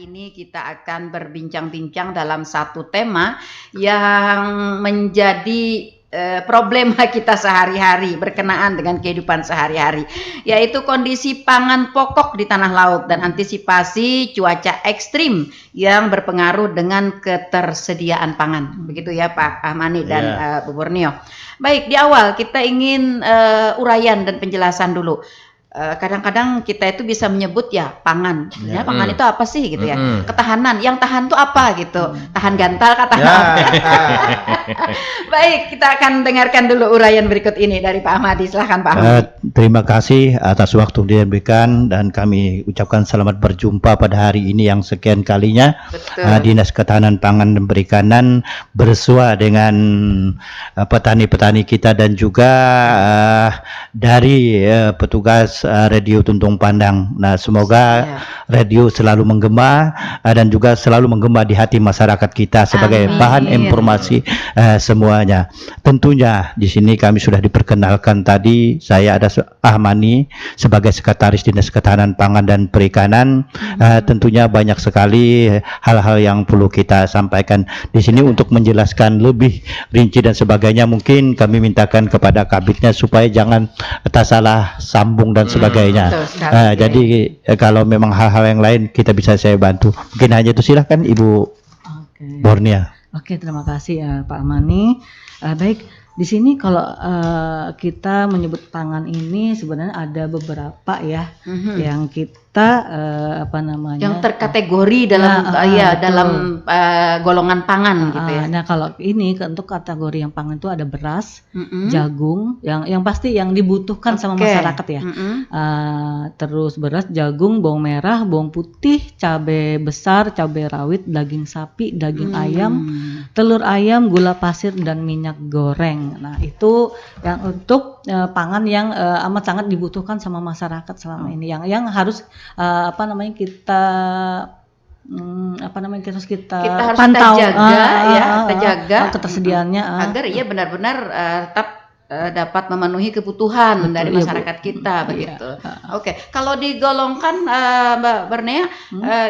ini kita akan berbincang-bincang dalam satu tema yang menjadi problema kita sehari-hari berkenaan dengan kehidupan sehari-hari, yaitu kondisi pangan pokok di tanah laut dan antisipasi cuaca ekstrim yang berpengaruh dengan ketersediaan pangan. Begitu ya Pak Ahmani dan Bu Borneo. Baik, di awal kita ingin uraian dan penjelasan dulu. Kadang-kadang kita itu bisa menyebut ya pangan. Sebenarnya pangan itu apa sih gitu ya? Ketahanan. Yang tahan itu apa gitu? Tahan gantal kata apa? Baik, kita akan dengarkan dulu uraian berikut ini dari Pak Ahmadi. Silahkan Pak Ahmadi. Terima kasih atas waktu yang diberikan dan kami ucapkan selamat berjumpa pada hari ini yang sekian kalinya. Dinas Ketahanan Pangan dan Perikanan bersua dengan petani-petani kita dan juga dari petugas Radio Tuntung Pandang. Nah, semoga radio selalu menggema dan juga selalu menggema di hati masyarakat kita sebagai bahan informasi semuanya. Tentunya di sini kami sudah diperkenalkan tadi, saya ada Ahmani sebagai Sekretaris Dinas Ketahanan Pangan dan Perikanan. Tentunya banyak sekali hal-hal yang perlu kita sampaikan di sini untuk menjelaskan lebih rinci dan sebagainya. Mungkin kami mintakan kepada kabitnya supaya jangan salah sambung dan sebagainya. Jadi kalau memang hal-hal yang lain kita bisa saya bantu. Mungkin hanya itu, silahkan Ibu Borneo. Oke, terima kasih Pak Ahmani. Baik, di sini kalau kita menyebut pangan ini sebenarnya ada beberapa ya yang kita yang terkategori dalam dalam golongan pangan gitu ya. Nah, kalau ini untuk kategori yang pangan itu ada beras, jagung, yang pasti yang dibutuhkan sama masyarakat ya. Terus beras, jagung, bawang merah, bawang putih, cabai besar, cabai rawit, daging sapi, daging ayam, telur ayam, gula pasir dan minyak goreng. Nah, itu yang untuk pangan yang amat sangat dibutuhkan sama masyarakat selama ini, yang harus kita harus pantau, kita jaga ketersediaannya agar ia benar-benar tetap dapat memenuhi kebutuhan dari masyarakat kita begitu. Oke, kalau digolongkan Mbak Borneo,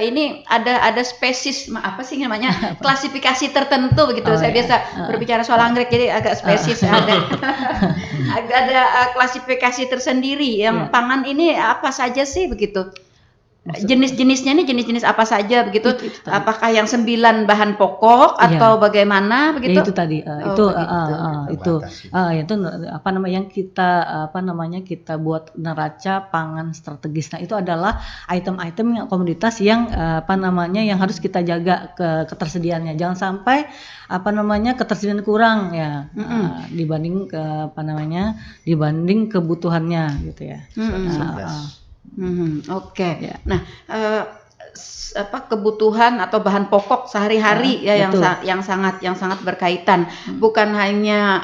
ini ada spesies apa sih namanya, klasifikasi tertentu begitu. Saya biasa berbicara soal anggrek jadi agak spesies ada klasifikasi tersendiri yang pangan ini apa saja sih begitu. Jenis-jenisnya ini jenis-jenis apa saja begitu? Apakah yang 9 bahan pokok atau bagaimana begitu? Itu tadi itu yang kita buat neraca pangan strategis. Nah, itu adalah item-item yang komoditas yang yang harus kita jaga ketersediaannya. Jangan sampai ketersediaan kurang ya dibanding dibanding kebutuhannya gitu ya. Oke. Nah, kebutuhan atau bahan pokok sehari-hari yang sangat berkaitan, bukan hanya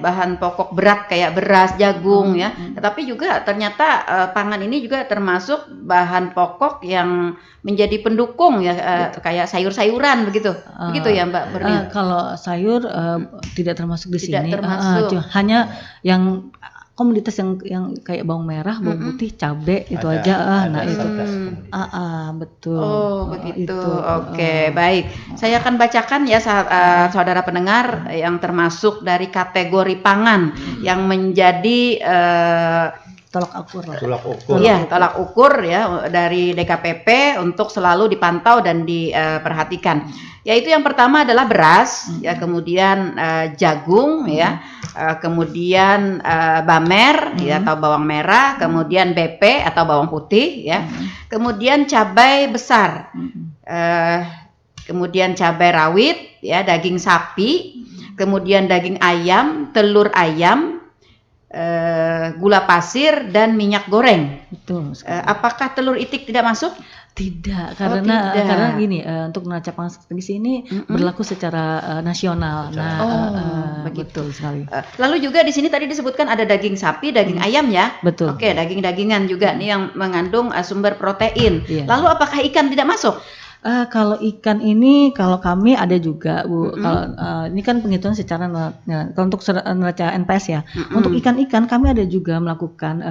bahan pokok berat kayak beras, jagung ya, tetapi juga ternyata pangan ini juga termasuk bahan pokok yang menjadi pendukung ya, kayak sayur-sayuran begitu. Begitu ya Mbak Borneo. Kalau sayur tidak termasuk di sini. Hanya yang komoditas yang kayak bawang merah, bawang putih, cabai itu aja. Nah itu, betul. Oh begitu. Oke, baik. Saya akan bacakan ya saudara pendengar yang termasuk dari kategori pangan yang menjadi tolak ukur. Iya, tolak ukur ya dari DKPP untuk selalu dipantau dan diperhatikan. Yaitu yang pertama adalah beras, ya, kemudian jagung, ya, kemudian bamer, ya, atau bawang merah, kemudian BP atau bawang putih, ya, kemudian cabai besar, kemudian cabai rawit, ya, daging sapi, kemudian daging ayam, telur ayam, gula pasir dan minyak goreng. Betul. Apakah telur itik tidak masuk? Tidak, karena gini, untuk neraca pangan strategis ini berlaku secara nasional. Begitu sekali. Lalu juga di sini tadi disebutkan ada daging sapi, daging ayam ya. Betul. Oke, daging-dagingan juga nih yang mengandung sumber protein. Iya. Lalu apakah ikan tidak masuk? Kalau ikan ini, kalau kami ada juga Bu. Kalau ini kan penghitungan secara kalau untuk neraca NPS ya. Untuk ikan-ikan kami ada juga melakukan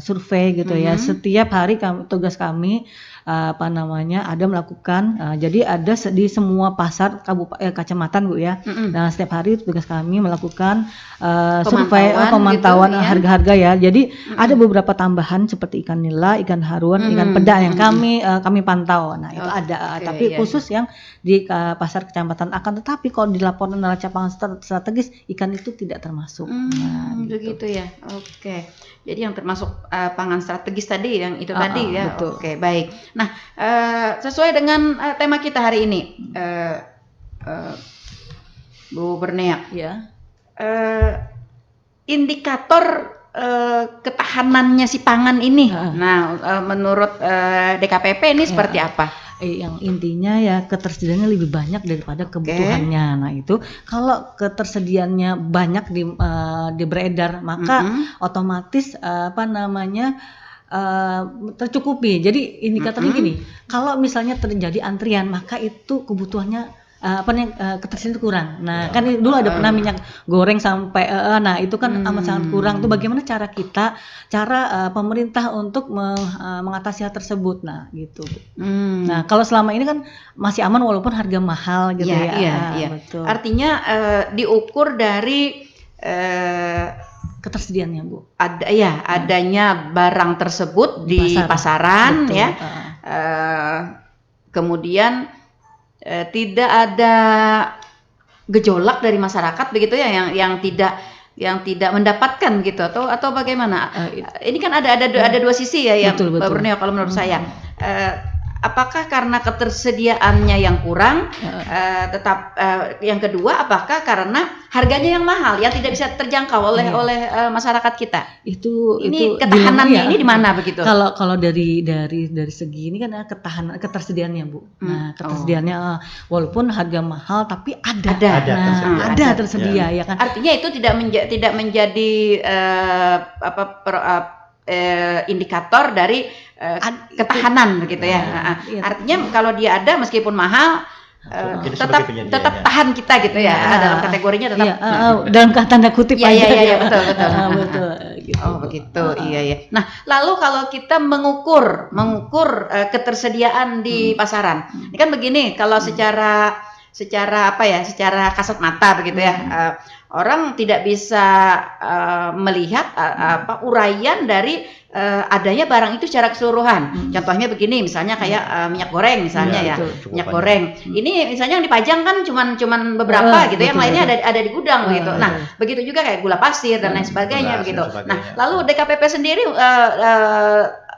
survei gitu ya. Setiap hari tugas kami ada melakukan. Jadi ada di semua pasar kecamatan Bu ya. Nah setiap hari tugas kami melakukan survei pemantauan gitu, ya. Harga-harga ya. Jadi ada beberapa tambahan seperti ikan nila, ikan haruan, ikan peda yang kami pantau. Nah itu ada, tapi khusus yang di pasar kecamatan. Akan tetapi kalau di laporan neraca pangan strategis ikan itu tidak termasuk. Begitu ya. Oke. Jadi yang termasuk pangan strategis tadi yang itu tadi ya. Betul. Oke, baik. Nah, sesuai dengan tema kita hari ini, Bu Berneak. Ya. Indikator ketahanannya si pangan ini. Nah, menurut DKPP ini seperti apa? Yang intinya ya ketersediaannya lebih banyak daripada kebutuhannya. Nah itu kalau ketersediaannya banyak di beredar, maka otomatis tercukupi. Jadi indikatornya gini, kalau misalnya terjadi antrian, maka itu kebutuhannya ketersediaan kurang. Nah kan dulu ada pernah minyak goreng sampai nah itu kan amat sangat kurang. Itu bagaimana cara pemerintah untuk mengatasi hal tersebut. Nah gitu. Nah kalau selama ini kan masih aman walaupun harga mahal gitu ya. Iya. Betul. Artinya diukur dari ketersediaannya Bu. Adanya barang tersebut di pasaran. Betul. Ya. Kemudian tidak ada gejolak dari masyarakat begitu ya yang tidak mendapatkan gitu atau bagaimana? Ini kan ada dua sisi ya betul. Pak Borneo kalau menurut saya. Apakah karena ketersediaannya yang kurang, yang kedua apakah karena harganya yang mahal yang tidak bisa terjangkau oleh masyarakat kita? Ini ketahanannya ini di mana begitu? Kalau dari segi ini kan ketersediaannya Bu. Nah ketersediaannya walaupun harga mahal tapi ada tersedia ya kan. Artinya itu tidak menjadi indikator dari ketahanan begitu ya. Artinya kalau dia ada meskipun mahal tetap tahan kita gitu ya. Dalam kategorinya tetap dalam tanda kutip aja. Iya betul. Betul. Gitu. Oh begitu. Iya. Nah, lalu kalau kita mengukur ketersediaan di pasaran. Ini kan begini, kalau secara kasat mata begitu ya. Orang tidak bisa melihat uraian dari adanya barang itu secara keseluruhan. Contohnya begini, misalnya kayak minyak goreng misalnya minyak goreng. Ini misalnya yang dipajang kan cuman beberapa gitu, yang lainnya ada di gudang begitu. Nah, begitu juga kayak gula pasir dan lain sebagainya begitu. Nah, lalu DKPP sendiri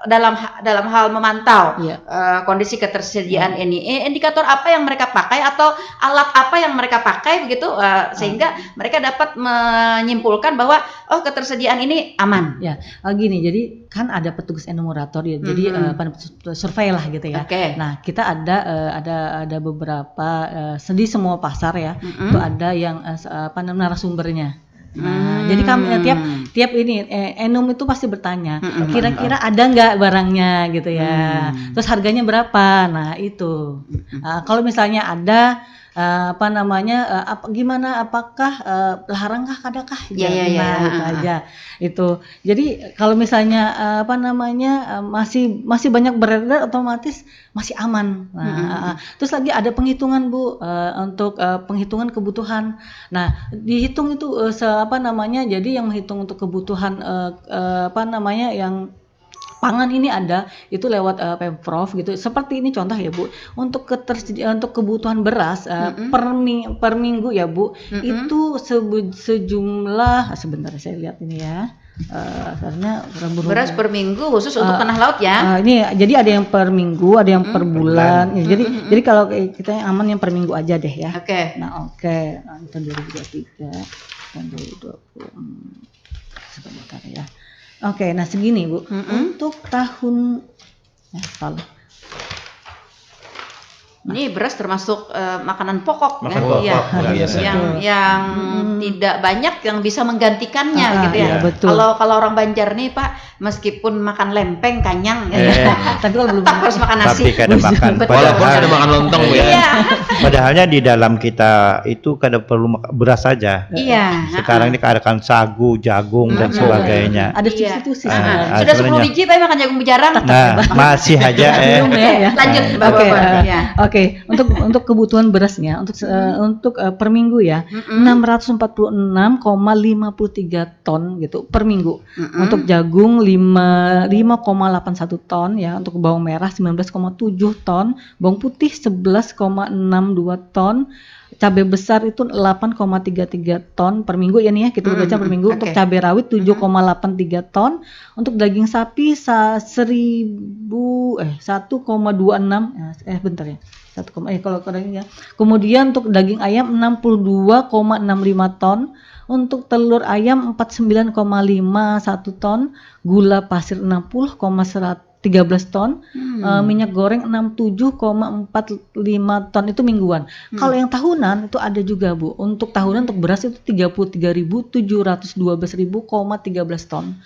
dalam hal memantau kondisi ketersediaan ini, indikator apa yang mereka pakai atau alat apa yang mereka pakai begitu sehingga mereka dapat menyimpulkan bahwa ketersediaan ini aman. Ya, gini, jadi kan ada petugas enumerator ya, jadi survei lah gitu ya. Nah kita ada beberapa di semua pasar ya, itu ada yang narasumbernya. Nah, jadi kami tiap ini Enum itu pasti bertanya, kira-kira ada nggak barangnya gitu ya. Terus harganya berapa? Nah, itu. Kalau misalnya ada gimana, apakah larangkah, adakah? Itu aja. Itu. Jadi kalau misalnya masih banyak beredar, otomatis masih aman. Nah, terus lagi ada penghitungan Bu, untuk penghitungan kebutuhan. Nah, dihitung itu jadi yang menghitung untuk kebutuhan yang pangan ini ada itu lewat Pemprov gitu. Seperti ini contoh ya Bu, untuk kebutuhan beras per minggu ya Bu, itu sejumlah sebentar saya lihat ini ya. Karena beras per minggu khusus untuk tanah laut ya. Ini jadi ada yang per minggu, ada yang per bulan. Jadi kalau kita yang aman yang per minggu aja deh ya. Nah, tahun 2023, tahun 2020. Sebentar ya. Nah segini Bu, untuk tahun Ini beras termasuk makanan pokok, Makanan kan? pokok, Iya. luar biasa. yang tidak banyak yang bisa menggantikannya gitu ya. Iya, betul. Kalau orang Banjar nih Pak, meskipun makan lempeng kanyang, Tapi kalau belum tetap harus makan nasi. Tapi kadang makan. Betul. Walaupun ada makan lontong Bu ya. Iya. Padahalnya di dalam kita itu kadang perlu beras saja. Iya. Sekarang ini keadakan sagu, jagung dan sebagainya. ada Iya. substitusi Ah, sebenarnya. Sudah 10 sebenarnya. biji tapi makan jagung jarang. Nah, masih aja Belum ya. Lanjut Oke, Bapak-bapak. Iya. Oke, untuk kebutuhan berasnya untuk per minggu ya, 646,53 ton gitu per minggu. Untuk jagung 5,81 ton ya, untuk bawang merah 19,7 ton, bawang putih 11,62 ton, cabai besar itu 8,33 ton per minggu ya nih ya, kita baca per minggu. Untuk Oke. cabai rawit 7,83 ton, untuk daging sapi 1,26 bentar ya. Kalau daging ya. Kemudian untuk daging ayam 62,65 ton, untuk telur ayam 49,51 ton, gula pasir 60,13 ton, minyak goreng 67,45 ton itu mingguan. Kalau yang tahunan itu ada juga Bu. Untuk tahunan untuk beras itu 33.712.013 ton.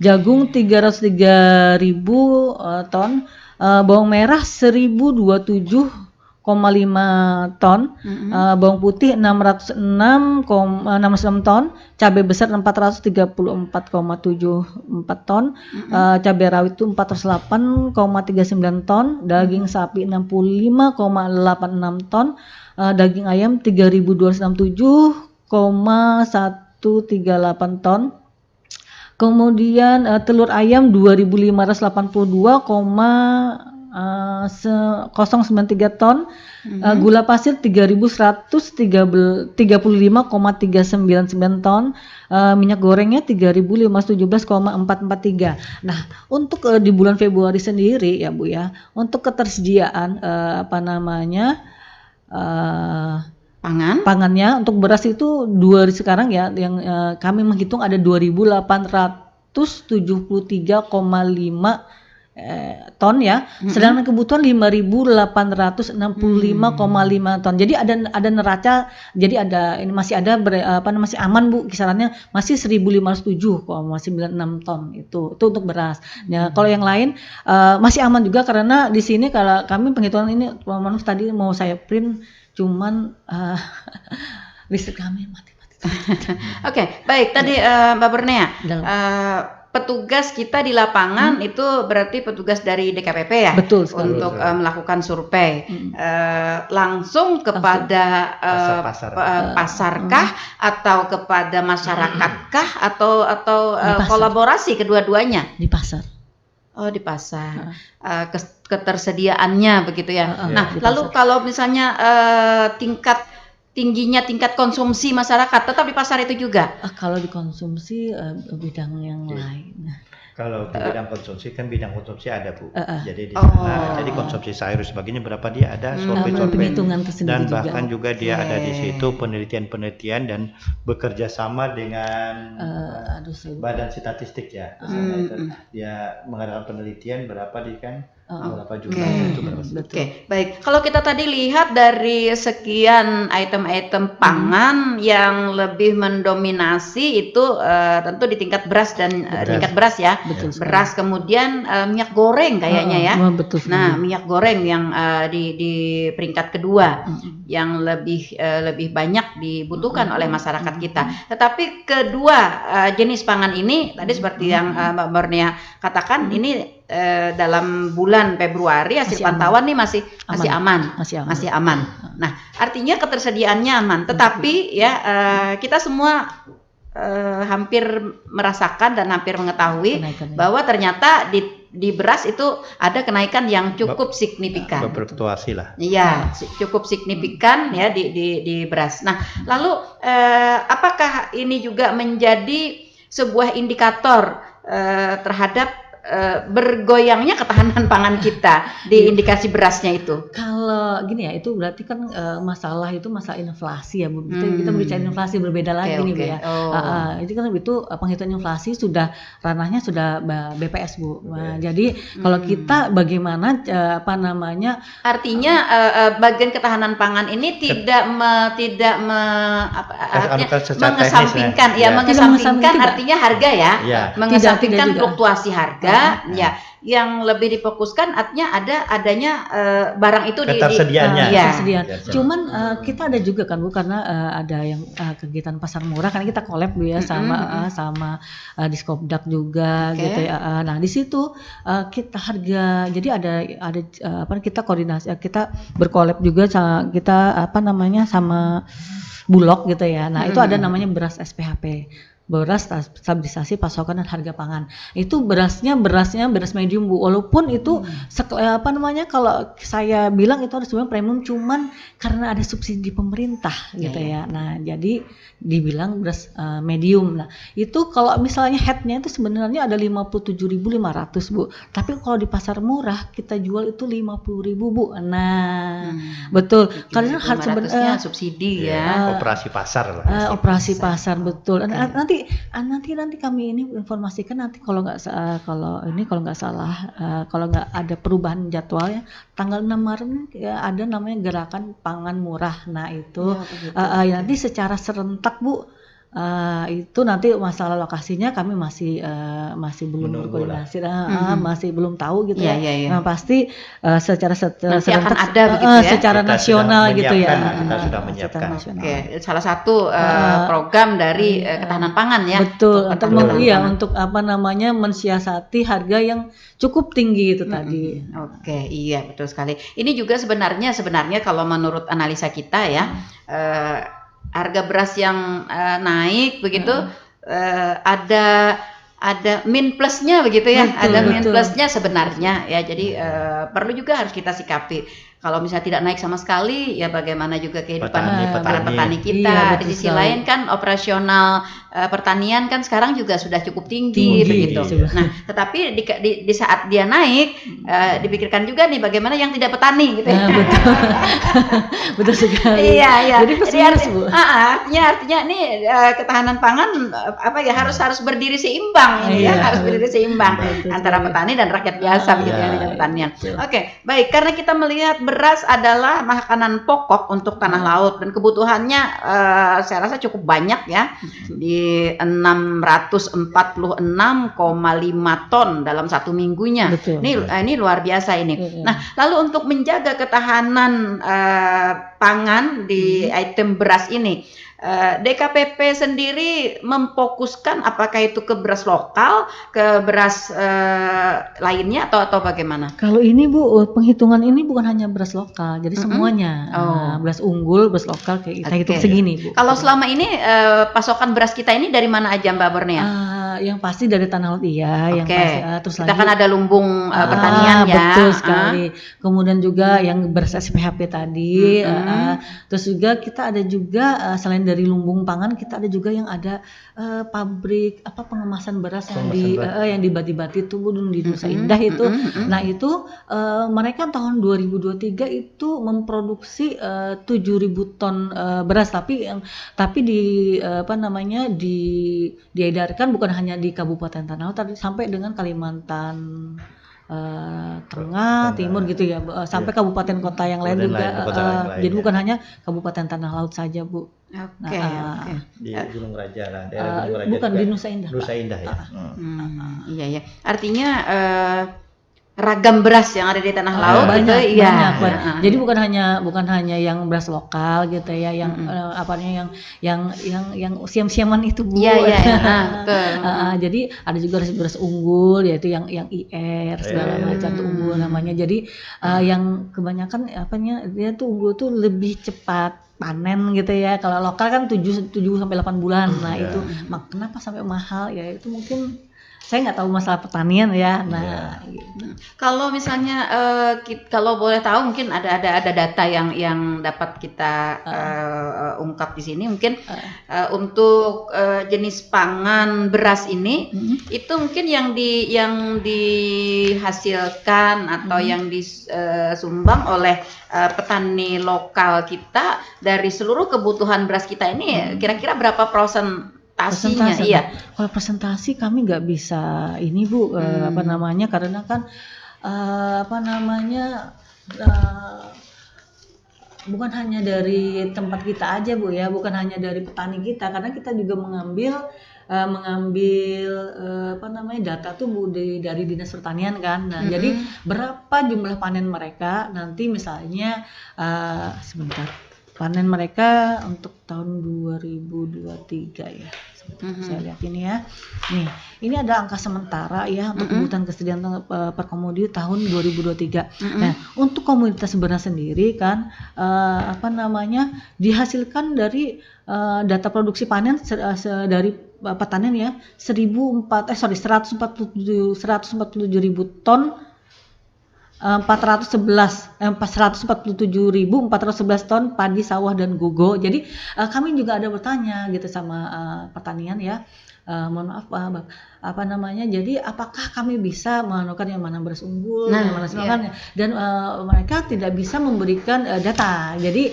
Jagung 303.000 ton, bawang merah 1.027,5 ton, bawang putih 606 ton, cabai besar 434,74 ton, cabai rawit itu 408,39 ton, daging sapi 65,86 ton, daging ayam 3.267,138 ton. Kemudian telur ayam 2.582,093 ton, gula pasir 3.135,399 ton, minyak gorengnya 3.517,443. Nah, untuk di bulan Februari sendiri ya Bu ya, untuk ketersediaan pangannya untuk beras itu sekarang ya yang kami menghitung ada 2.873,5 ton ya, sedangkan kebutuhan 5.865,5 ton. Jadi ada neraca, jadi masih ada masih aman Bu, kisarannya masih 1.507,96 ton itu untuk beras. Ya, kalau yang lain masih aman juga karena di sini kalau kami penghitungan ini tadi mau saya print cuman listrik kami mati. Oke, baik. Tadi Mbak Bernea, petugas kita di lapangan itu berarti petugas dari DKPP ya? Betul sekali. Untuk melakukan survei. Langsung kepada pasarkah atau kepada masyarakattkah atau kolaborasi kedua-duanya? Di pasar. Oh, di pasar. Ketersediaannya begitu ya. Nah, di lalu kalau misalnya tingginya tingkat konsumsi masyarakat tetap di pasar itu juga. Kalau dikonsumsi bidang yang lain. Kalau di bidang konsumsi kan bidang konsumsi ada Bu. Jadi di sana jadi konsumsi sayur sebagainya berapa dia ada survei-survei penghitungan tersendiri dan bahkan juga dia ada di situ penelitian-penelitian dan bekerja sama dengan badan statistik ya. Misalnya itu dia mengadakan penelitian berapa di kan berapa jumlah itu berapa. Oke, baik. Kalau kita tadi lihat dari sekian item-item pangan yang lebih mendominasi itu tentu di tingkat beras dan tingkat beras ya. Betul beras kemudian minyak goreng kayaknya ya. Betul Nah, minyak goreng yang di peringkat kedua yang lebih banyak dibutuhkan oleh masyarakat kita. Tetapi kedua jenis pangan ini tadi seperti yang Mbak Bernea katakan ini dalam bulan Februari hasil pantauan nih masih aman. Nah, artinya ketersediaannya aman. Tetapi ya kita semua hampir merasakan dan hampir mengetahui bahwa ternyata di beras itu ada kenaikan yang cukup signifikan. Berfluktuasi lah. Iya, cukup signifikan ya di beras. Nah, lalu apakah ini juga menjadi sebuah indikator terhadap bergoyangnya ketahanan pangan kita di indikasi berasnya itu? Kalau gini ya, itu berarti kan masalah inflasi ya Bu. Kita berbicara inflasi berbeda lagi nih Bu ya. Itu kan penghitungan inflasi sudah ranahnya sudah BPS Bu. Nah, jadi kalau kita bagaimana artinya bagian ketahanan pangan ini mengesampingkan artinya harga ya, mengesampingkan fluktuasi harga ya. Yang lebih difokuskan artinya adanya barang itu ketersediaannya. Cuman kita ada juga kan Bu, karena ada yang kegiatan pasar murah, karena kita collab Bu ya sama Diskopdak juga gitu ya. Nah di situ kita harga, jadi ada kita koordinasi, kita berkolab juga kita sama Bulog gitu ya. Nah itu ada namanya beras SPHP, beras stabilisasi pasokan dan harga pangan. Itu berasnya beras medium Bu. Walaupun itu kalau saya bilang itu harus sebenarnya premium, cuman karena ada subsidi pemerintah gitu ya. Nah, jadi dibilang beras medium. Nah, itu kalau misalnya headnya itu sebenarnya ada 57.500 Bu. Tapi kalau di pasar murah kita jual itu 50.000 Bu. Nah, betul. Karena harus sebenarnya subsidi ya. Operasi pasar lah. Operasi pasar betul. Nanti kami ini informasikan nanti kalau nggak salah kalau nggak ada perubahan jadwal ya, tanggal 6 Maret ya, ada namanya gerakan pangan murah. Nah itu nanti secara serentak Bu. Itu nanti masalah lokasinya kami masih belum berkoordinasi, masih belum tahu gitu ya. Nah pasti secara serentak akan ada begitu ya. Secara nasional gitu ya. Kita sudah menyiapkan. Salah satu program dari ketahanan pangan ya. Betul. Untuk mensiasati harga yang cukup tinggi itu tadi. Iya betul sekali. Ini juga sebenarnya kalau menurut analisa kita ya. Harga beras yang naik begitu ada min plusnya begitu ya, min plusnya sebenarnya ya. Jadi perlu juga harus kita sikapi. Kalau misalnya tidak naik sama sekali, ya bagaimana juga kehidupan para petani kita. Di sisi lain kan operasional pertanian kan sekarang juga sudah cukup tinggi begitu. Nah, tetapi di saat dia naik, dipikirkan juga nih bagaimana yang tidak petani gitu. Betul, betul sekali. Iya. Jadi artinya nih ketahanan pangan harus berdiri seimbang ini ya, harus berdiri seimbang antara petani dan rakyat biasa begitu ya dengan pertanian. Oke, baik, karena kita melihat beras adalah makanan pokok untuk tanah laut dan kebutuhannya saya rasa cukup banyak ya, di 646,5 ton dalam satu minggunya. Ini luar biasa ini. Nah, lalu untuk menjaga ketahanan pangan di item beras ini, DKPP sendiri memfokuskan apakah itu ke beras lokal, ke beras lainnya atau bagaimana? Kalau ini Bu, penghitungan ini bukan hanya beras lokal, jadi semuanya. Beras unggul, beras lokal kita hitung segini Bu. Kalau selama ini pasokan beras kita ini dari mana aja Mbak Bornea? Yang pasti dari tanah laut yang pasti. Terus kita kan ada lumbung pertanian ya. Betul sekali. Kemudian juga yang beras SPHP tadi. Terus juga kita ada juga selain dari lumbung pangan, kita ada juga yang ada pabrik pengemasan beras yang di Bati-Bati itu di Nusa Indah itu. Nah itu mereka tahun 2023 itu memproduksi 7.000 ton beras, tapi diedarkan bukan hanya di Kabupaten Tanah Laut, tapi sampai dengan Kalimantan Tengah, Timur gitu ya, sampai kabupaten kota yang lain juga. Jadi bukan hanya Kabupaten Tanah Laut saja Bu. Di Gunung Raja lah, bukan di Nusa Indah. Nusa Indah ya. Iya. Artinya ragam beras yang ada di tanah laut banyak. Jadi bukan hanya yang beras lokal gitu ya, yang yang siam-siaman itu Bu. Jadi ada juga beras unggul, yaitu yang IR segala macam tuh unggul namanya. Jadi yang kebanyakan dia tuh unggul tuh lebih cepat panen gitu ya. Kalau lokal kan 7 sampai 8 bulan. Nah, itu kenapa sampai mahal ya, itu mungkin saya nggak tahu masalah pertanian ya. Nah, kalau misalnya kalau boleh tahu mungkin ada data yang dapat kita ungkap di sini mungkin untuk jenis pangan beras ini itu mungkin yang dihasilkan atau yang disumbang oleh petani lokal kita dari seluruh kebutuhan beras kita ini kira-kira berapa persentasinya? Iya. Kalau presentasi kami nggak bisa ini Bu, karena kan bukan hanya dari tempat kita aja Bu ya, bukan hanya dari petani kita, karena kita juga mengambil data tuh Bu dari Dinas Pertanian kan. Nah, jadi berapa jumlah panen mereka nanti misalnya panen mereka untuk tahun 2023 ya. Saya lihat ini ya. Nih, ini ada angka sementara ya untuk kebutuhan kesediaan per komoditi tahun 2023. Nah, untuk komoditas beras sendiri kan dihasilkan dari data produksi panen dari pertanian ya 147.000 ton 447.411 ton padi sawah dan gugo. Jadi kami juga ada bertanya gitu sama pertanian ya. Mohon maaf jadi apakah kami bisa menentukan yang mana beras unggul, yang mana semangatnya, dan mereka tidak bisa memberikan data. Jadi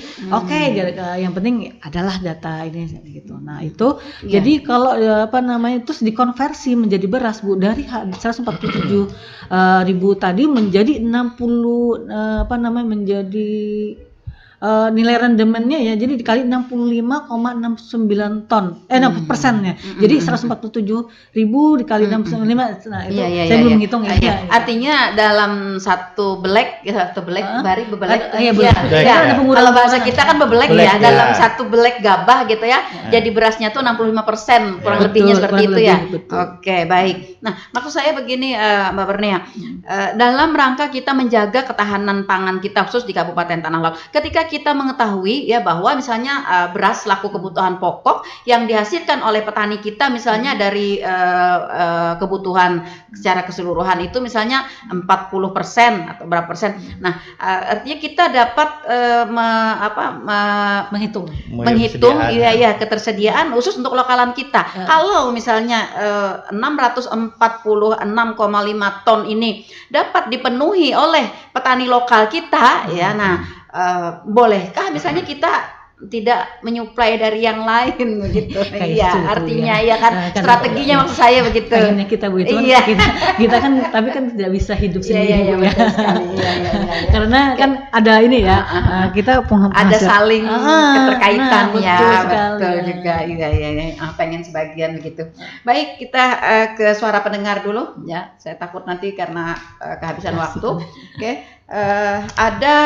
yang penting adalah data ini gitu. Nah itu jadi kalau terus dikonversi menjadi beras Bu dari 147.000 tadi menjadi 60 nilai rendemennya ya, jadi dikali 65,69 ton, 6%-nya. Jadi 147.000 dikali 65, nah itu saya belum menghitung ya. Artinya dalam satu belek bari bebelek. Kalau bahasa kita kan bebelek ya, dalam satu belek gabah gitu ya. Jadi berasnya tuh 65% kurang lebihnya seperti itu ya. Oke, baik. Nah, maksud saya begini Mbak Bernia, dalam rangka kita menjaga ketahanan pangan kita khusus di Kabupaten Tanah Lot. Ketika kita mengetahui ya bahwa misalnya beras selaku kebutuhan pokok yang dihasilkan oleh petani kita misalnya dari kebutuhan secara keseluruhan itu misalnya 40% atau berapa persen. Nah, artinya kita dapat menghitung ketersediaan khusus untuk lokalan kita. Kalau misalnya 646,5 ton ini dapat dipenuhi oleh petani lokal kita ya. Nah, bolehkah misalnya kita tidak menyuplai dari yang lain begitu? Iya, artinya ya kan strateginya maksud saya begitu. Pengennya kita Bu itu kita kan tapi kan tidak bisa hidup sendiri Bu ya. Karena kan ada ini ya, kita ada saling keterkaitan ya. Betul juga. Iya. Pengen sebagian begitu. Baik, kita ke suara pendengar dulu ya. Saya takut nanti karena kehabisan waktu. Oke. Ada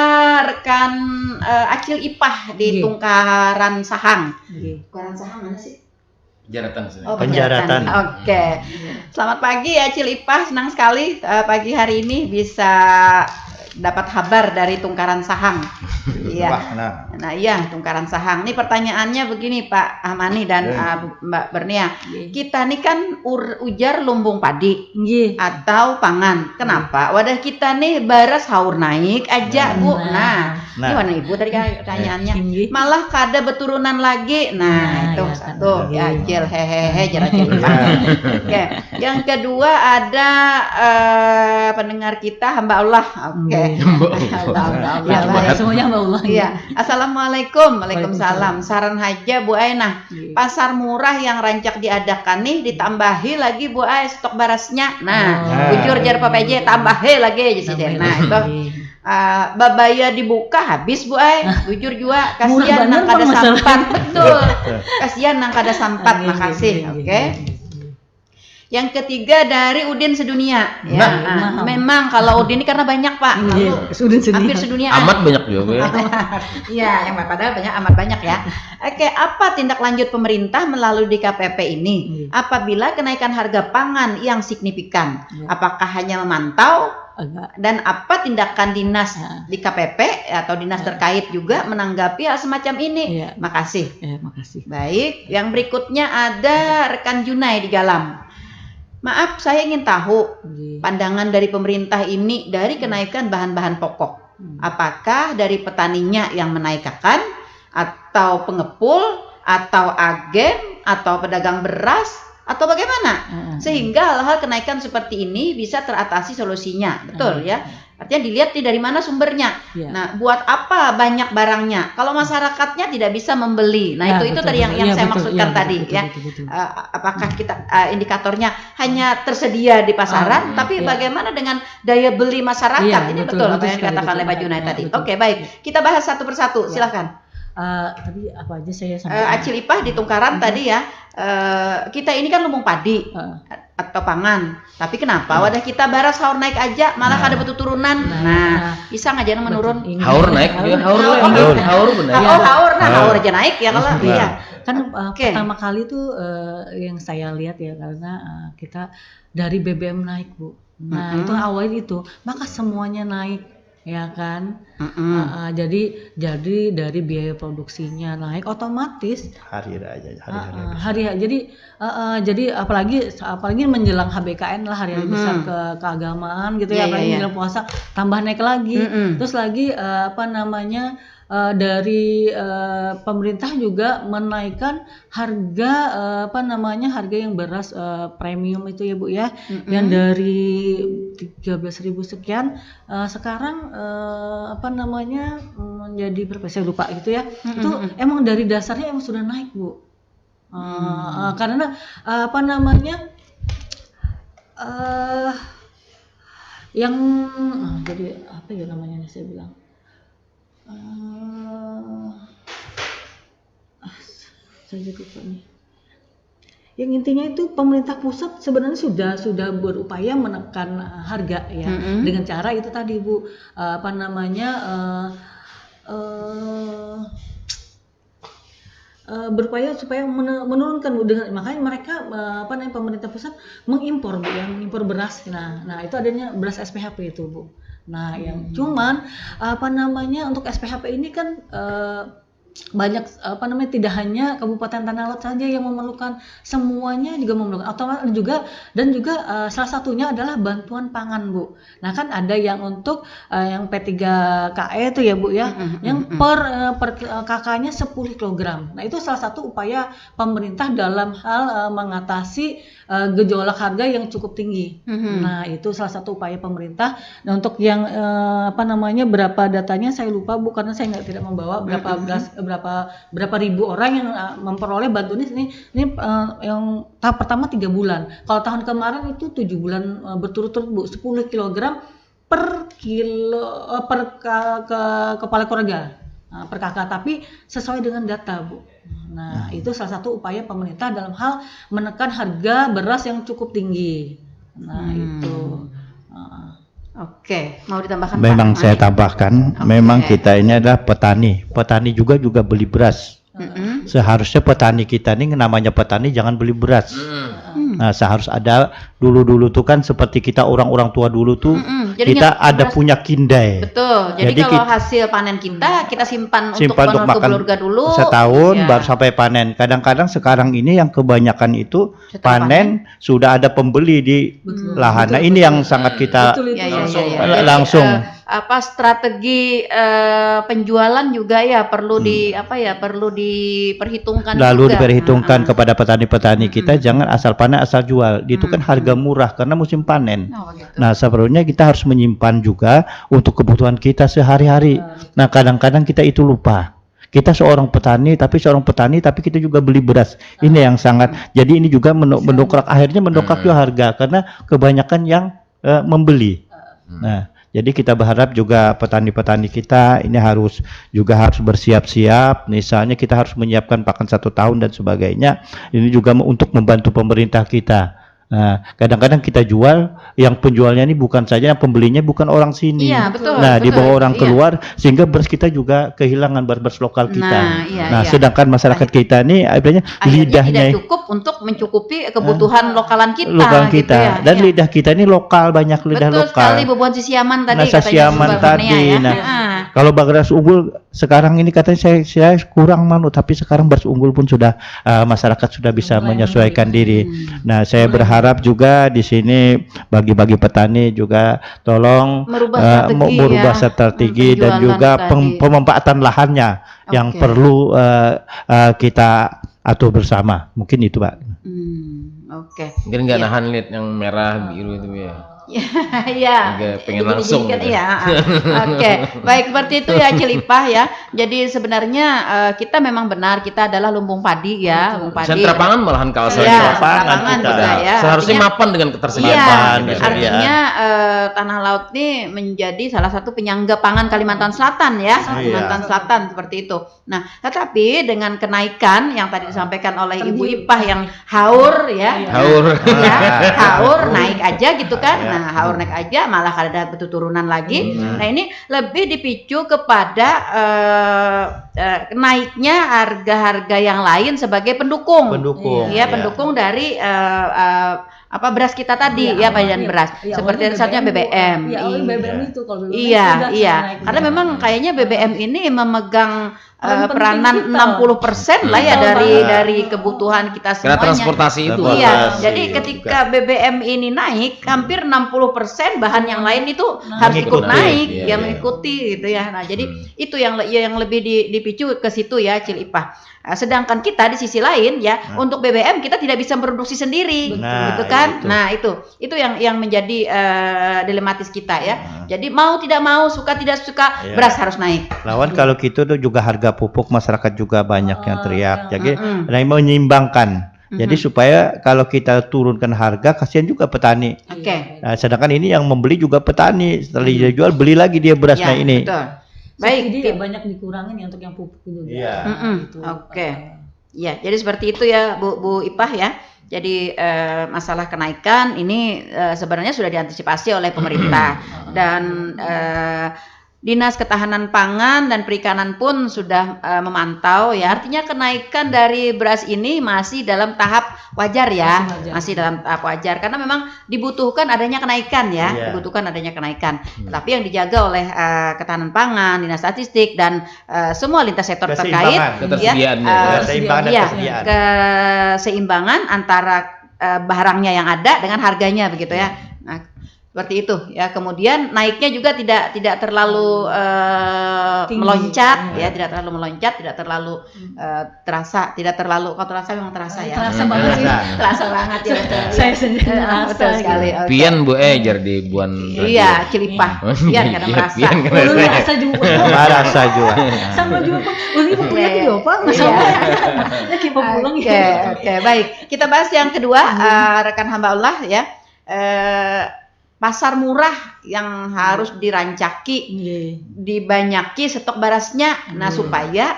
rekan Acil Ipah di Tungkaran Sahang. Tungkaran Sahang mana sih? Penjaratan. Penjaratan. Oke. Selamat pagi Acil Ipah, senang sekali pagi hari ini bisa dapat kabar dari Tungkaran Sahang. Iya. Nah, iya Tungkaran Sahang. Ini pertanyaannya begini Pak Ahmani dan Mbak Bernia. Kita nih kan ujar lumbung padi atau pangan. Kenapa? Wadah kita nih beras haur naik aja Bu. Nah, gimana Ibu tadi pertanyaannya? Malah kada beturunan lagi. Nah, itu satu. Ya, Acil hehehe Acil Ipah. Oke. Yang kedua ada pendengar kita hamba Allah. Oke. Semuanya Mbak Allah. Iya. Assalamualaikum. Waalaikumsalam. Saran haja Bu Ainah. Pasar murah yang rancak diadakan nih ditambahi lagi Bu Ai stok berasnya. Nah, bujur jar PPJ tambahi lagi jadi. Nah, itu babaya dibuka habis Bu Ai. Bujur juga kasihan nang kada sampat. Betul. Kasihan nang kada sampat. Makasih. Oke. Yang ketiga dari Udin Sedunia. Memang kalau Udin ini karena banyak Pak. Hampir sedunia. Amat banyak juga. Iya, yang padahal amat banyak ya. Oke, apa tindak lanjut pemerintah melalui DKPP ini? Apabila kenaikan harga pangan yang signifikan, apakah hanya memantau? Dan apa tindakan dinas di KPP atau dinas terkait juga menanggapi hal semacam ini? Makasih. Makasih. Baik, yang berikutnya ada rekan Junai di Galam. Maaf, saya ingin tahu Nggih. pandangan dari pemerintah ini dari kenaikan bahan-bahan pokok. Apakah dari petaninya yang menaikkan, atau pengepul, atau agen, atau pedagang beras, atau bagaimana? Sehingga hal-hal kenaikan seperti ini bisa teratasi solusinya, betul ya? Artinya dilihat nih dari mana sumbernya. Ya. Nah, buat apa banyak barangnya? Kalau masyarakatnya tidak bisa membeli. Nah, Ya, itu betul, tadi yang betul. Ya, saya betul. maksudkan Ya, tadi betul, ya. betul. Apakah kita indikatornya hanya tersedia di pasaran, tapi ya. bagaimana dengan daya beli masyarakat? Iya, Ini betul, betul apa betul yang sekali, dikatakan betul. oleh Mbak Junai Ya, tadi. betul. Oke, baik. Kita bahas satu persatu. Ya. Silakan. Tadi apa aja saya sampai Acilipah di Tungkaran tadi ya. Kita ini kan lumbung padi atau pangan. Tapi kenapa wadah kita bara sahur naik aja, malah kada betul turunan. Nah, bisa nggak jangan menurun? Haur naik, ya, haur benar. Haur, haur aja naik ya kalau iya. Kan Oke. pertama kali tuh yang saya lihat ya, karena kita dari BBM naik, Bu. Nah, itu awalnya itu, maka semuanya naik, ya kan? Jadi dari biaya produksinya naik, otomatis Hari raya, jadi apalagi menjelang HBKN lah, hari besar keagamaan gitu ya, apalagi menjelang puasa tambah naik lagi. Terus lagi dari pemerintah juga menaikkan harga harga yang beras premium itu ya Bu ya, yang dari 13.000 sekian sekarang menjadi berapa saya lupa gitu ya. Itu emang dari dasarnya emang sudah naik Bu. Karena jadi apa ya namanya nih saya bilang, saya juga lupa nih. Yang intinya itu pemerintah pusat sebenarnya sudah berupaya menekan harga ya, dengan cara itu tadi Bu, berupaya supaya menurunkan Bu, dengan makanya mereka pemerintah pusat mengimpor Bu, yang mengimpor beras. Nah itu adanya beras SPHP itu Bu. Nah yang cuman untuk SPHP ini kan banyak tidak hanya Kabupaten Tanah Lot saja yang memerlukan, semuanya juga memerlukan, otomatis juga salah satunya adalah bantuan pangan Bu. Nah kan ada yang untuk yang P3KE itu ya Bu ya, yang per KK-nya 10 kg. Nah itu salah satu upaya pemerintah dalam hal mengatasi gejolak harga yang cukup tinggi. Nah itu salah satu upaya pemerintah. Nah untuk yang berapa datanya saya lupa Bu, karena saya tidak membawa berapa ribu orang yang memperoleh bantuan ini yang tahap pertama 3 bulan. Kalau tahun kemarin itu 7 bulan berturut-turut Bu, 10 kg per kepala keluarga per kakak, tapi sesuai dengan data Bu. Nah itu salah satu upaya pemerintah dalam hal menekan harga beras yang cukup tinggi. Nah itu. Oke, mau ditambahkan Memang Pak? saya tambahkan, memang kita ini adalah petani juga beli beras. Seharusnya petani kita ini, namanya petani jangan beli beras. Nah, seharus ada dulu tuh kan seperti kita orang-orang tua dulu tuh, kita ada beras, punya kindai. Betul. Jadi kalau hasil panen kita simpan untuk makan keluarga dulu setahun baru sampai panen. Kadang-kadang sekarang ini yang kebanyakan itu panen sudah ada pembeli di lahan. Nah, ini yang sangat kita langsung strategi penjualan juga ya perlu diperhitungkan. Lalu juga diperhitungkan kepada petani-petani kita, jangan asal panen asal jual. Itu kan harga murah karena musim panen. Gitu. Nah, sebenarnya kita harus menyimpan juga untuk kebutuhan kita sehari-hari. Nah, kadang-kadang kita itu lupa. Kita seorang petani tapi kita juga beli beras. Ini yang sangat. Jadi ini juga mendongkrak juga harga karena kebanyakan yang membeli. Nah, jadi kita berharap juga petani-petani kita ini harus bersiap-siap. Misalnya kita harus menyiapkan pakan 1 tahun dan sebagainya. Ini juga untuk membantu pemerintah kita. Nah, kadang-kadang kita jual, yang penjualnya ini bukan saja, yang pembelinya bukan orang sini. Iya, betul. Nah, dibawa orang keluar, sehingga beras kita juga kehilangan beras lokal kita. Sedangkan masyarakat kita ini lidahnya tidak cukup untuk mencukupi kebutuhan lokalan kita. Gitu ya. Dan lidah kita ini lokal, banyak lidah betul lokal. Betul sekali Bu Bonsi Siaman tadi katanya. kalau beras unggul sekarang ini katanya saya kurang tapi sekarang beras unggul pun sudah masyarakat sudah bisa menyesuaikan diri. Nah, saya berharap juga di sini bagi petani juga tolong merubah strategi dan juga pemanfaatan lahannya yang perlu kita atur bersama. Mungkin itu, Pak. Mungkin nggak nahan lihat yang merah biru itu ya. Ya, pengen langsung gitu. Ya. Oke, baik seperti itu ya Cilipah ya. Jadi sebenarnya kita memang benar kita adalah lumbung padi ya, lumbung padi. Sentra pangan malahan kalau ya, pangan juga ya. Seharusnya mapan dengan ketersediaan. Iya, artinya tanah laut ini menjadi salah satu penyangga pangan Kalimantan Selatan ya, Kalimantan Selatan seperti itu. Nah, tetapi dengan kenaikan yang tadi disampaikan oleh Ibu Ipah yang haur ya, haur naik aja gitu kan. Nah, haur naik aja malah ada turunan lagi. Nah, ini lebih dipicu kepada naiknya harga-harga yang lain sebagai pendukung. Ya, pendukung dari beras kita tadi bagian beras. Seperti misalnya BBM. BBM itu kalau BBM iya. Karena memang kayaknya BBM ini memegang peranan 60% lah ya dari kebutuhan kita semuanya. Karena transportasi itu. Iya, jadi ketika BBM ini naik, hampir 60% bahan yang lain itu harus ikut naik, mengikuti gitu ya. Nah, jadi itu yang lebih dipicu ke situ ya, Cilipah. Sedangkan kita di sisi lain ya, untuk BBM kita tidak bisa produksi sendiri, gitu kan? Nah, itu yang menjadi dilematis kita ya. Jadi mau tidak mau, suka tidak suka, beras harus naik. Lawan kalau gitu tuh juga harga pupuk masyarakat juga banyak yang teriak. Jadi menyeimbangkan. Jadi supaya kalau kita turunkan harga, kasihan juga petani. Nah, sedangkan ini yang membeli juga petani. Setelah dia jual, beli lagi dia berasnya ini. Betul. Baik, jadi banyak dikurangin ya untuk yang pupuk juga. Ya, jadi seperti itu ya Bu Ipah ya. Jadi masalah kenaikan ini sebenarnya sudah diantisipasi oleh pemerintah dan Dinas Ketahanan Pangan dan Perikanan pun sudah memantau ya. Artinya kenaikan dari beras ini masih dalam tahap wajar ya. Masih dalam tahap wajar karena memang dibutuhkan adanya kenaikan ya. Dibutuhkan adanya kenaikan. Tapi yang dijaga oleh Ketahanan Pangan, Dinas Statistik dan semua lintas sektor terkait keseimbangan antara barangnya yang ada dengan harganya begitu ya. Nah, seperti itu ya. Kemudian naiknya juga tidak terlalu meloncat ya, tidak terlalu meloncat, tidak terlalu terasa, tidak terlalu kalau terasa memang terasa ya. Terasa banget sih. Terasa banget ya. Saya sendiri betul sekali. Pian Bu jadi buan. Iya, Cilipah. Pian kadang merasa. Merasa juga. Merasa juga. Sama juga. Ini punya juga Pak, enggak sampai. Lagi pulang ya. Oke, baik. Kita bahas yang kedua, rekan hamba Allah ya. Pasar murah yang harus dirancaki, dibanyaki stok berasnya, nah supaya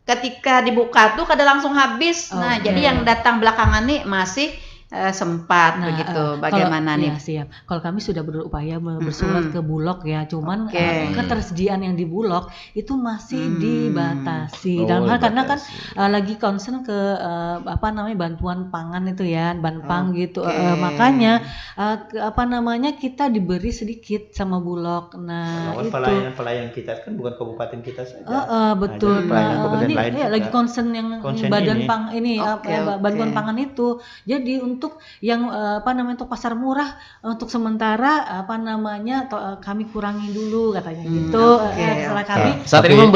ketika dibuka tuh kada langsung habis. Nah, jadi yang datang belakangan nih masih sempat begitu. Bagaimana nih? Ya, siap. Kalau kami sudah berupaya bersurat ke Bulog ya, cuman ketersediaan yang di Bulog itu masih dibatasi. Dalam hal karena kan lagi concern ke bantuan pangan itu ya, Banpang gitu. Makanya kita diberi sedikit sama Bulog. Nah, itu pelayan kita kan bukan kabupaten kita saja. Betul. Ini lagi concern yang Badan Pang ini bantuan pangan itu. Jadi untuk yang untuk pasar murah untuk sementara kami kurangi dulu katanya gitu. Setelah kami saat ini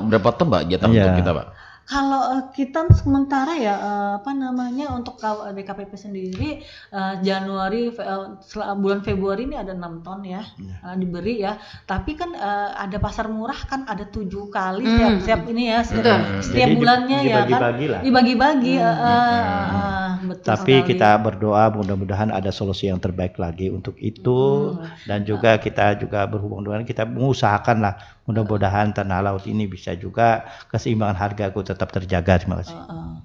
berapa ton Mbak jatah untuk kita Pak? Kalau kita sementara ya untuk DKPP sendiri Januari bulan Februari ini ada 6 ton ya diberi ya. Tapi kan ada pasar murah kan ada 7 kali setiap ini ya. Setiap bulannya ya kan dibagi-bagi. Betul. Tapi kita berdoa mudah-mudahan ada solusi yang terbaik lagi untuk itu dan juga kita juga berhubung dengan kita mengusahakan lah mudah-mudahan tanah laut ini bisa juga keseimbangan harga tetap terjaga. Terima kasih.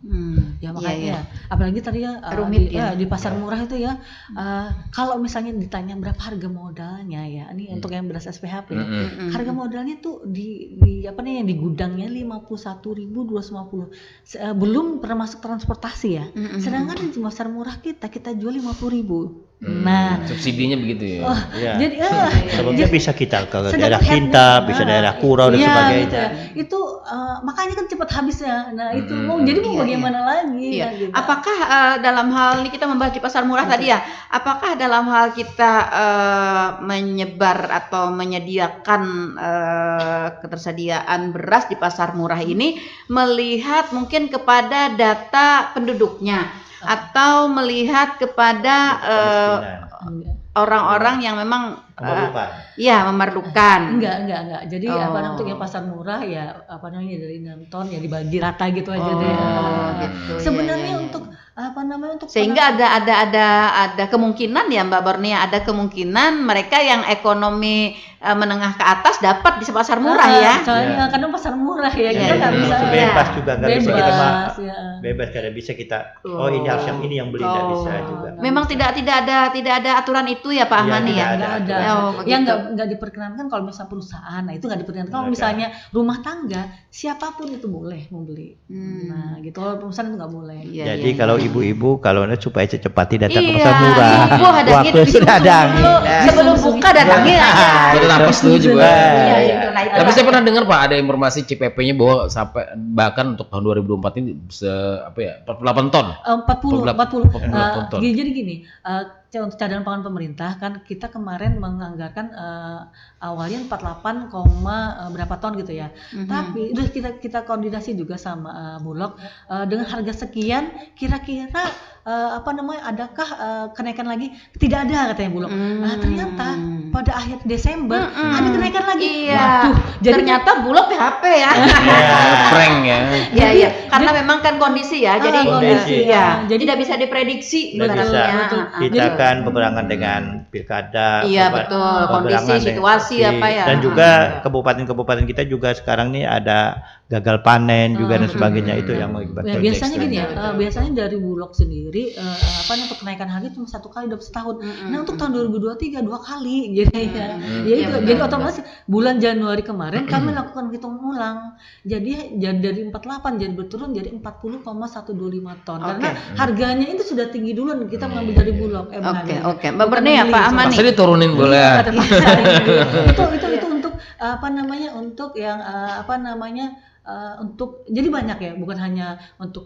Ya Iya, makanya iya. apalagi tadi ya Rumit ya. di pasar murah itu ya kalau misalnya ditanya berapa harga modalnya ya ini untuk yang beras SPHP ya, harga modalnya tuh di apa nih yang di gudangnya 51.250 belum termasuk transportasi ya, sedangkan di pasar murah kita jual 50.000. Nah subsidinya begitu ya. Ya. jadi Sebabnya bisa kita ke sedangkan daerah headnya- Kintab, bisa daerah Kurau dan iya, sebagainya. gitu ya. Itu makanya kan cepat habisnya. Nah itu mau Iya, bagaimana lagi? Iya. Nah, gitu. Apakah dalam hal ini kita membahas di pasar murah tadi ya? Apakah dalam hal kita menyebar atau menyediakan ketersediaan beras di pasar murah ini melihat mungkin kepada data penduduknya atau melihat kepada orang-orang yang memang memerlukan? Enggak. Jadi apa namanya untuk yang pasar murah ya apa namanya dari 6 ton ya dibagi rata gitu aja deh. Gitu. Sebenarnya Iya. untuk apa namanya untuk Sehingga ada kemungkinan ya Mbak Bornia, ada kemungkinan mereka yang ekonomi menengah ke atas dapat di pasar murah ya. Soalnya kadang pasar murah ya, Iya, kita nggak iya. bisa Bebas juga nggak bisa kita bebas, ya. bebas kada bisa kita ini harus yang ini yang beli nggak bisa juga. Memang tidak ada aturan itu ya Pak Iya, Ahmani ya. Nggak ada. Oh, Yang begitu. nggak diperkenankan kalau misalnya perusahaan, nah itu nggak diperkenankan. Kalau Nggak misalnya rumah tangga, siapapun itu boleh membeli. Nah gitu. Kalau perusahaan itu nggak boleh. Iya, Jadi iya, kalau iya. ibu-ibu kalau supaya secepati datang ke Iya, pasar murah, ibu hadangin waktu di sudah susu ada dulu. Sebelum buka datangin aja. Betul napas dulu juga. Iya, itu. Nah, itu Tapi lah. saya pernah dengar Pak ada informasi CPP-nya bahwa sampai bahkan untuk tahun 2024 ini bisa 48 ton. 40. 48 ton. Jadi gini, untuk cadangan pangan pemerintah kan kita kemarin menganggarkan awalnya 48, berapa ton gitu ya. Tapi udah kita koordinasi juga sama Bulog dengan harga sekian kira-kira adakah kenaikan lagi? Tidak ada katanya Bulog. Nah, ternyata pada akhir Desember ada kenaikan lagi. Iya. Waduh, jadi Ternyata Bulog PHP ya. Prank ya. Iya, iya. Karena memang kan kondisi ya. Jadi kondisi. ya, Jadi- tidak bisa diprediksi Nggak bisa. sebenarnya. Betul. Kita kan bebarengan dengan pilkada, Iya, betul. Kondisi, bebarengan dengan- situasi apa ya. dan juga kabupaten-kabupaten kita juga sekarang ini ada gagal panen juga dan sebagainya itu yang mengakibatkan biasanya ekstrim. gini ya, biasanya dari Bulog sendiri untuk kenaikan harga cuma 1 kali dalam setahun. Nah untuk tahun 2023 2 kali jadi ya itu benar, jadi otomatis bulan Januari kemarin kami lakukan hitung ulang. Jadi dari 48 jadi berturun jadi 40,125 ton karena harganya itu sudah tinggi duluan kita mengambil dari Bulog. Oke. Mbak Bernia, Pak Ahmani. Masa diturunin boleh. Itu untuk untuk yang untuk jadi banyak ya, bukan hanya untuk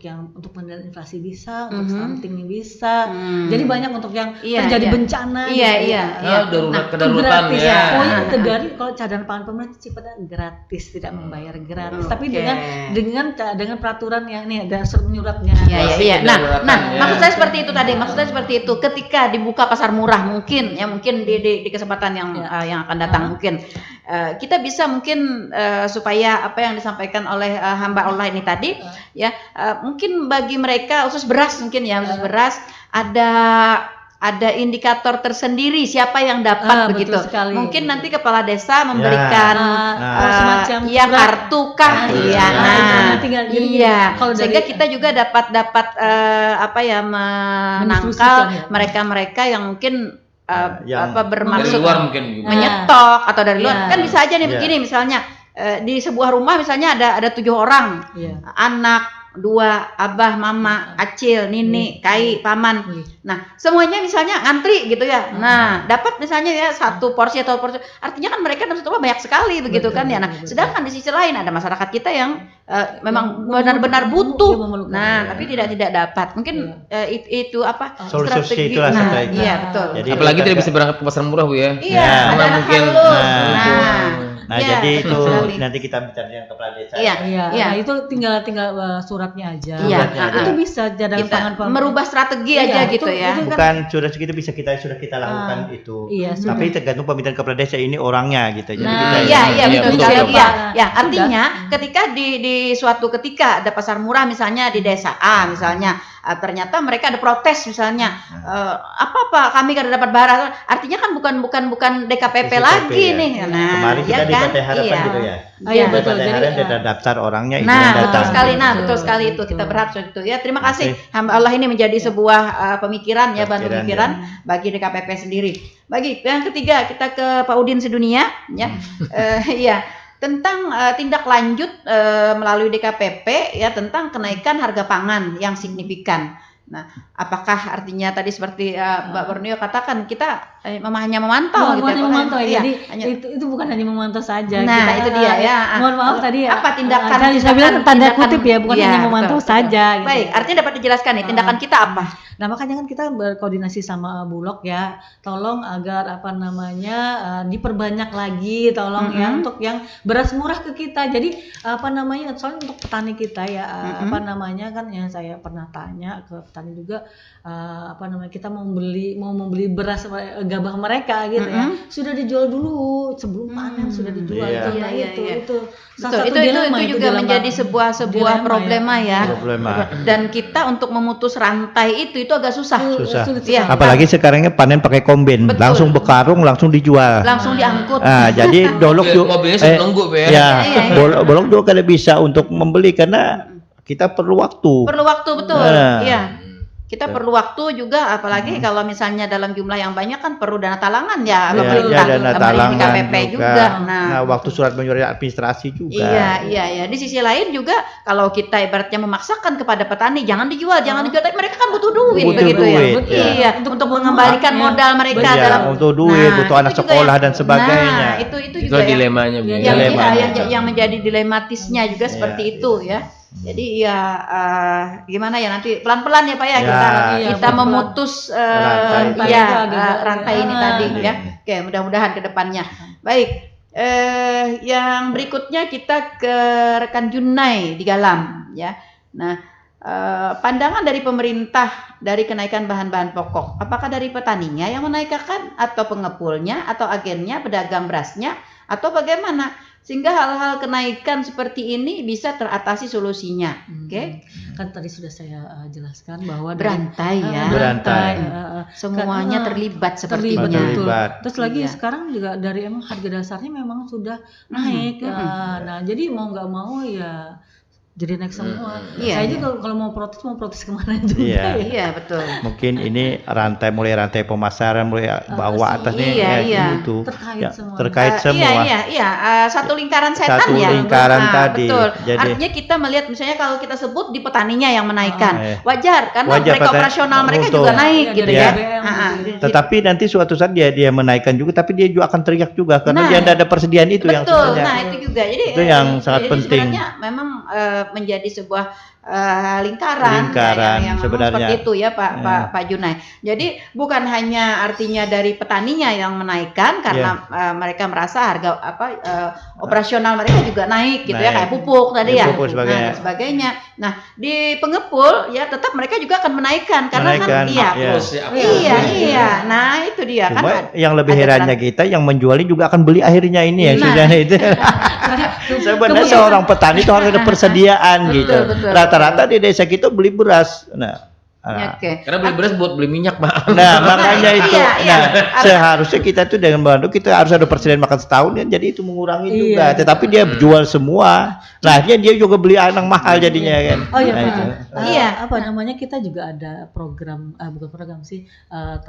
pengendalian inflasi bisa, untuk stunting bisa, jadi banyak untuk yang terjadi bencana. Darurat kedaruratan gratis ya. Itu dari kalau cadangan pangan pemerintah sifatnya gratis, tidak membayar gratis, tapi dengan peraturan yang ini ada surat-menyuratnya. Iya. Nah, ya. maksud saya seperti itu tadi. Maksud saya seperti itu. Ketika dibuka pasar murah mungkin di kesempatan yang akan datang mungkin kita bisa mungkin supaya apa yang disampaikan oleh hamba Allah ini tadi ya mungkin bagi mereka khusus beras mungkin ya khusus beras ada indikator tersendiri siapa yang dapat begitu. Mungkin nanti kepala desa memberikan semacam kartu kah sehingga kita juga dapat menangkal mereka-mereka yang mungkin bermaksud dari luar mungkin menyetok atau dari luar kan bisa aja nih begini misalnya di sebuah rumah misalnya ada 7 orang anak 2 abah mama acil nini kai paman nah semuanya misalnya ngantri gitu ya nah dapat misalnya ya 1 porsi atau porsi artinya kan mereka dalam satu rumah banyak sekali begitu kan ya nah sedangkan di sisi lain ada masyarakat kita yang memang benar-benar butuh nah tapi tidak dapat mungkin itu strategi itulah strategi. Iya betul. Jadi apalagi tidak bisa berangkat ke pasar murah Bu ya. Iya, karena mungkin jadi itu nanti kita bicara dengan kepala desa. Iya. Nah, itu tinggal suratnya aja. Iya. Itu bisa cadangan pangan merubah strategi aja gitu ya. Bukan sudah segitu sudah kita lakukan itu. Iya, tapi tergantung pemerintahan kepala desa ini orangnya gitu. Jadi betul betul, sekali. betul. Ya, artinya ketika di suatu ketika ada pasar murah misalnya di desa A misalnya ternyata mereka ada protes misalnya kami kada dapat barang artinya kan bukan DKPP lagi nih nah kemarin kita di kan? Partai Harapan Iya. gitu ya. Oh iya, betul. Partai Jadi, Harapan ada daftar orangnya itu yang Nah, datang. betul sekali. Nah, Betul, betul sekali itu. betul. Kita berhak soal itu. Ya, terima kasih. Oke. Hamba Allah ini menjadi sebuah pemikiran ya, bahan Pemikiran, pemikiran bagi DKPP sendiri. Bagi yang ketiga, kita ke Pak Udin sedunia ya. Iya, tentang tindak lanjut melalui DKPP ya tentang kenaikan harga pangan yang signifikan. Nah, apakah artinya tadi seperti Mbak Borneo katakan kita hanya memantau gitu ya, hanya Pak? memantau ya. Iya, Jadi hanya itu bukan hanya memantau saja. Nah, itu dia ya. Mohon maaf tadi ya. Apa tindakan? Saya bilang tanda tindakan- kutip ya, bukan Iya, hanya betul, memantau betul. saja. Gitu. Baik, artinya dapat dijelaskan nih tindakan kita apa? Nah, makanya kan kita berkoordinasi sama Bulog ya. Tolong agar apa namanya diperbanyak lagi, tolong ya untuk yang beras murah ke kita. Jadi apa namanya? Soalnya untuk petani kita ya apa namanya kan yang saya pernah tanya ke petani juga apa namanya kita mau membeli beras gabah mereka gitu ya. Sudah dijual dulu sebelum panen sudah dijual Iya. itu. Nah, Iya, itu iya. itu Betul, salah satu itu dilema, juga dilema. menjadi sebuah Dilema problema ya. Problema. Dan kita untuk memutus rantai itu agak susah. Susah. Sulit Iya. sekali. Apalagi sekarangnya panen pakai kombin, Betul. langsung bekarung, langsung dijual. Langsung diangkut. Ah, jadi dolok juga Mobilnya sudah nunggu, Be. Iya, iya. Bolok juga kada bisa untuk membeli karena kita perlu waktu. Perlu waktu betul. Nah. Iya. Kita perlu waktu juga, apalagi kalau misalnya dalam jumlah yang banyak kan perlu dana talangan ya, Iya, pemerintah, iya, dana apalagi talangan di KPP juga. Nah, waktu surat menyurat administrasi juga. Iya. Di sisi lain juga kalau kita ibaratnya memaksakan kepada petani jangan dijual, tapi mereka kan butuh duit Butuh begitu ya. duit, ya. Iya, untuk mengembalikan modal mereka Iya, dalam untuk duit, butuh anak itu juga sekolah dan sebagainya. Nah, itu Itu juga yang dilemanya, Bu. yang menjadi dilematisnya juga seperti itu ya. Jadi ya gimana ya nanti pelan-pelan ya Pak ya, Ya, kita pelan-pelan. memutus Rantai. rantai ini tadi ya. Oke, mudah-mudahan ke depannya. Baik. Yang berikutnya kita ke rekan Junai di Galam ya. Nah, pandangan dari pemerintah dari kenaikan bahan-bahan pokok, apakah dari petaninya yang menaikkan atau pengepulnya atau agennya, pedagang berasnya atau bagaimana? Sehingga hal-hal kenaikan seperti ini bisa teratasi solusinya. Oke. Kan tadi sudah saya jelaskan bahwa Berantai ya. Berantai. Semuanya terlibat sepertinya. betul. Terlibat. Terus lagi Iya. sekarang juga dari emang harga dasarnya memang sudah naik. Nah, jadi mau nggak mau ya jadi naik semua. Iya, Saya iya. juga kalau mau protes kemana juga Iya. ya. Iya, betul. Mungkin ini mulai rantai pemasaran mulai bawah atasnya iya. itu Terkait semua. terkait semua. Iya. Satu lingkaran setan Satu ya. lingkaran tadi. Betul. Jadi- Artinya kita melihat misalnya kalau kita sebut di petaninya yang menaikkan, Iya. wajar karena Wajar, mereka petani- operasional mereka betul. juga naik Iya, gitu dari ya. BBM gitu. Tetapi nanti suatu saat dia menaikkan juga, tapi dia juga akan teriak juga karena Nah, dia tidak ada persediaan itu yang Betul. sebenarnya. Nah, itu juga. Jadi Itu yang sangat jadi penting. Sebenarnya memang menjadi sebuah lingkaran yang memang sebenarnya. seperti itu ya Ya. Pak Junai. Jadi bukan hanya artinya dari petaninya yang menaikkan karena mereka merasa harga operasional mereka juga naik gitu ya, Naik. kayak pupuk tadi ya. Pupuk sebagainya. Nah, dan sebagainya. Nah, di pengepul ya tetap mereka juga akan menaikkan karena Menaikkan, kan iya. iya. Iya. Nah, itu dia kan. Cuma yang lebih ada herannya kita yang menjualnya juga akan beli akhirnya ini ya Nah. sudah itu. Sebenarnya seorang petani itu harus ada persediaan gitu. betul, Rata-rata di desa kita beli beras. Oke. Karena beli beras buat beli minyak, Pak. Nah, makanya itu. iya. Seharusnya kita tuh dengan bantu kita harus ada persediaan makan setahun kan, jadi itu mengurangi juga. Iya. Tetapi dia jual semua. Nah, akhirnya dia juga beli yang mahal jadinya kan. Oh iya, Nah, Pak. itu. Iya. Apa namanya kita juga ada program, bukan program sih,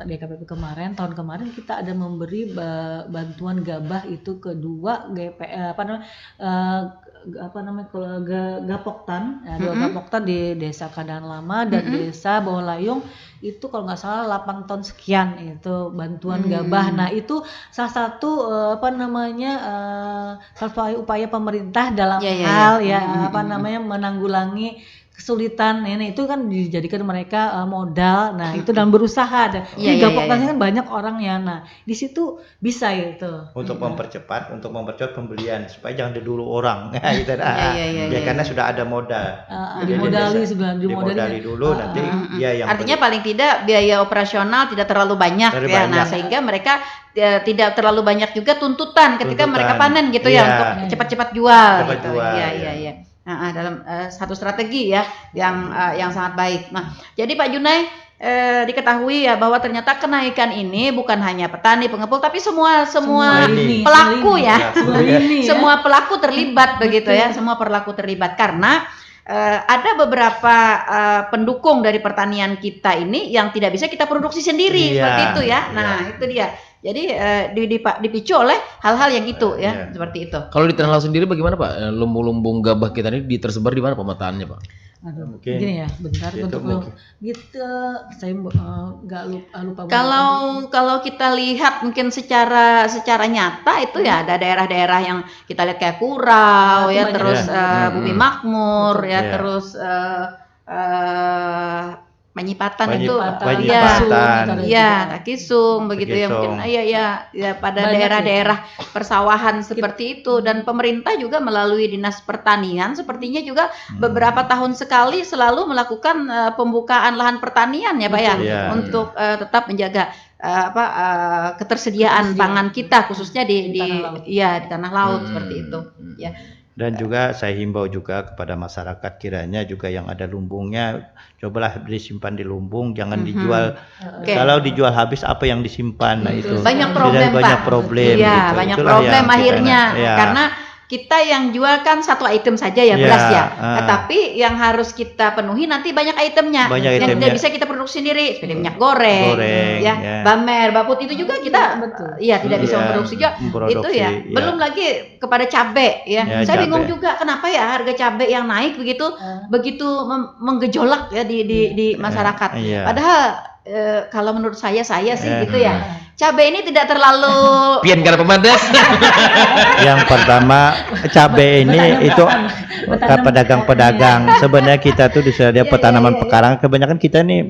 di KPP kemarin, tahun kemarin kita ada memberi bantuan gabah itu kedua kalau Gapoktan, dua Gapoktan di Desa Kadaan Lama dan Desa Bawah Layung itu kalau nggak salah 8 ton sekian itu bantuan gabah. Nah itu salah satu salah satu upaya pemerintah dalam hal menanggulangi kesulitan ini itu kan dijadikan mereka modal. Nah itu dan berusaha. Di Gapoktannya kan banyak orangnya. Nah di situ bisa itu. Untuk mempercepat pembelian supaya jangan dulu orang. Gitu dah. Karena sudah ada modal. Jadi Dimodali dia sebenarnya dimodali dulu nanti dia yang Artinya beli. paling tidak biaya operasional tidak terlalu banyak Terlalu ya. Nah, banyak. sehingga mereka tidak terlalu banyak juga tuntutan ketika mereka panen gitu ya Iya. untuk cepat-cepat jual Cepat gitu. jual, Iya. iya. Nah, dalam satu strategi ya yang sangat baik. Nah, jadi Pak Junai diketahui ya bahwa ternyata kenaikan ini bukan hanya petani, pengepul, tapi semua lini, pelaku ya, semua lini ya. semua pelaku terlibat begitu ya, semua pelaku terlibat karena ada beberapa pendukung dari pertanian kita ini yang tidak bisa kita produksi sendiri seperti itu ya. Nah itu dia. Jadi dipicu oleh hal-hal yang itu ya, seperti itu. Kalau di Tanah Laut sendiri bagaimana Pak? Lumbung-lumbung gabah kita ini tersebar di mana pemetaannya Pak? Aduh, Mungkin gini ya, bentar itu untuk mungkin. gitu, saya nggak lupa. Kalau kita lihat mungkin secara nyata itu ya ada daerah-daerah yang kita lihat kayak Kurau ya, banyak. terus Bumi Makmur ya, Ya. terus Penyipatan itu Penyipatan. ya Takisung begitu ya, mungkin ya pada Banyak daerah-daerah persawahan seperti itu, dan pemerintah juga melalui Dinas Pertanian sepertinya juga beberapa tahun sekali selalu melakukan pembukaan lahan pertanian ya Pak ya, Iya. untuk tetap menjaga ketersediaan pangan kita khususnya di tanah laut seperti itu ya. Dan juga saya himbau juga kepada masyarakat, kiranya juga yang ada lumbungnya cobalah disimpan di lumbung, jangan dijual. Kalau dijual habis apa yang disimpan, nah itu banyak problem Pak. banyak problem Iya, gitu. banyak Itulah problem yang kita- akhirnya ya. karena kita yang jual kan satu item saja ya, beras ya. Tetapi yang harus kita penuhi nanti banyak itemnya. Banyak yang itemnya. tidak bisa kita produksi sendiri, seperti minyak goreng, ya, ya. bamer, baput itu juga kita tidak bisa memproduksi juga. Itu ya. Memproduksi, Belum lagi kepada cabai ya. Ya, Saya bingung cabai. juga kenapa ya harga cabai yang naik begitu menggejolak ya di masyarakat. Iya. Padahal kalau menurut saya sih gitu ya. Cabai ini tidak terlalu Pian karena pemandas. Yang pertama cabai ini itu pedagang-pedagang. Sebenarnya kita tuh di sini petanaman pekarangan, kebanyakan kita nih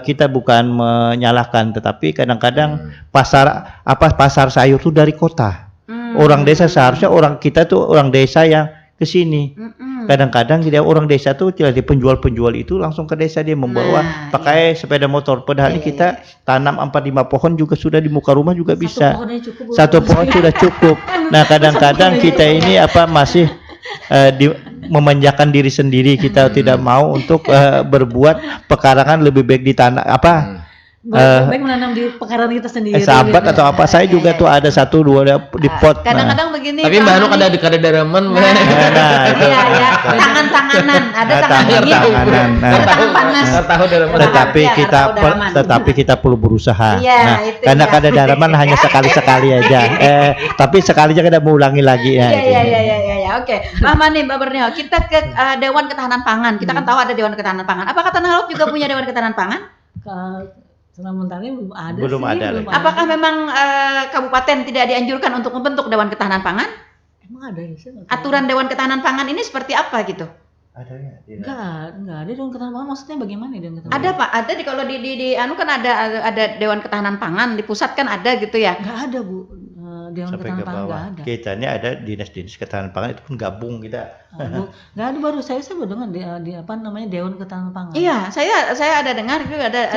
kita bukan menyalahkan, tetapi kadang-kadang pasar sayur tuh dari kota. Orang desa, seharusnya orang kita tuh orang desa yang ke sini. Kadang-kadang dia orang desa tuh di penjual-penjual itu langsung ke desa, dia membawa pakai sepeda motor. Padahal kita tanam 4-5 pohon juga sudah di muka rumah juga bisa. Satu pohon sudah cukup. Nah, kadang-kadang kita ini masih memanjakan diri sendiri, kita tidak mau untuk berbuat pekarangan, lebih baik di tanah baik menanam di pekarangan kita sendiri. Sahabat atau apa, saya juga tuh ada 1-2 di pot. Kadang-kadang begini. Tapi Mbak Anu ada daraman. Nah, itu. Iya, tangan-tanganan, ada tangan dingin. Tanganan. Tangan panas. Tahu daraman. Tetapi kita perlu berusaha. Iya, itu karena ya. kada daraman hanya sekali-sekali aja. Tapi sekalinya kita mau ulangi lagi ya. Iya. Oke. Mbak Mani, Mbak Bernio, kita ke Dewan Ketahanan Pangan. Kita kan tahu ada Dewan Ketahanan Pangan. Apakah Tanah Laut juga punya Dewan Ketahanan Pangan? Sementara belum ada. Belum ada. Apakah memang kabupaten tidak dianjurkan untuk membentuk Dewan Ketahanan Pangan? Emang ada ya? Aturan Dewan Ketahanan Pangan ini seperti apa gitu? Ada ya? Enggak ada Dewan Ketahanan Pangan, maksudnya bagaimana Dewan Ketahanan Ada Pak, ada kalau di anu kan ada Dewan Ketahanan Pangan, di pusat kan ada gitu ya. Enggak ada Bu, Dewan Sampai Ketahanan ke Pangan bawah. enggak ada. Kita ini ada dinas-dinas ketahanan pangan, itu pun gabung kita. Enggak ada, baru saya baru dengar di Dewan Ketahanan Pangan. Iya, saya ada dengar juga ada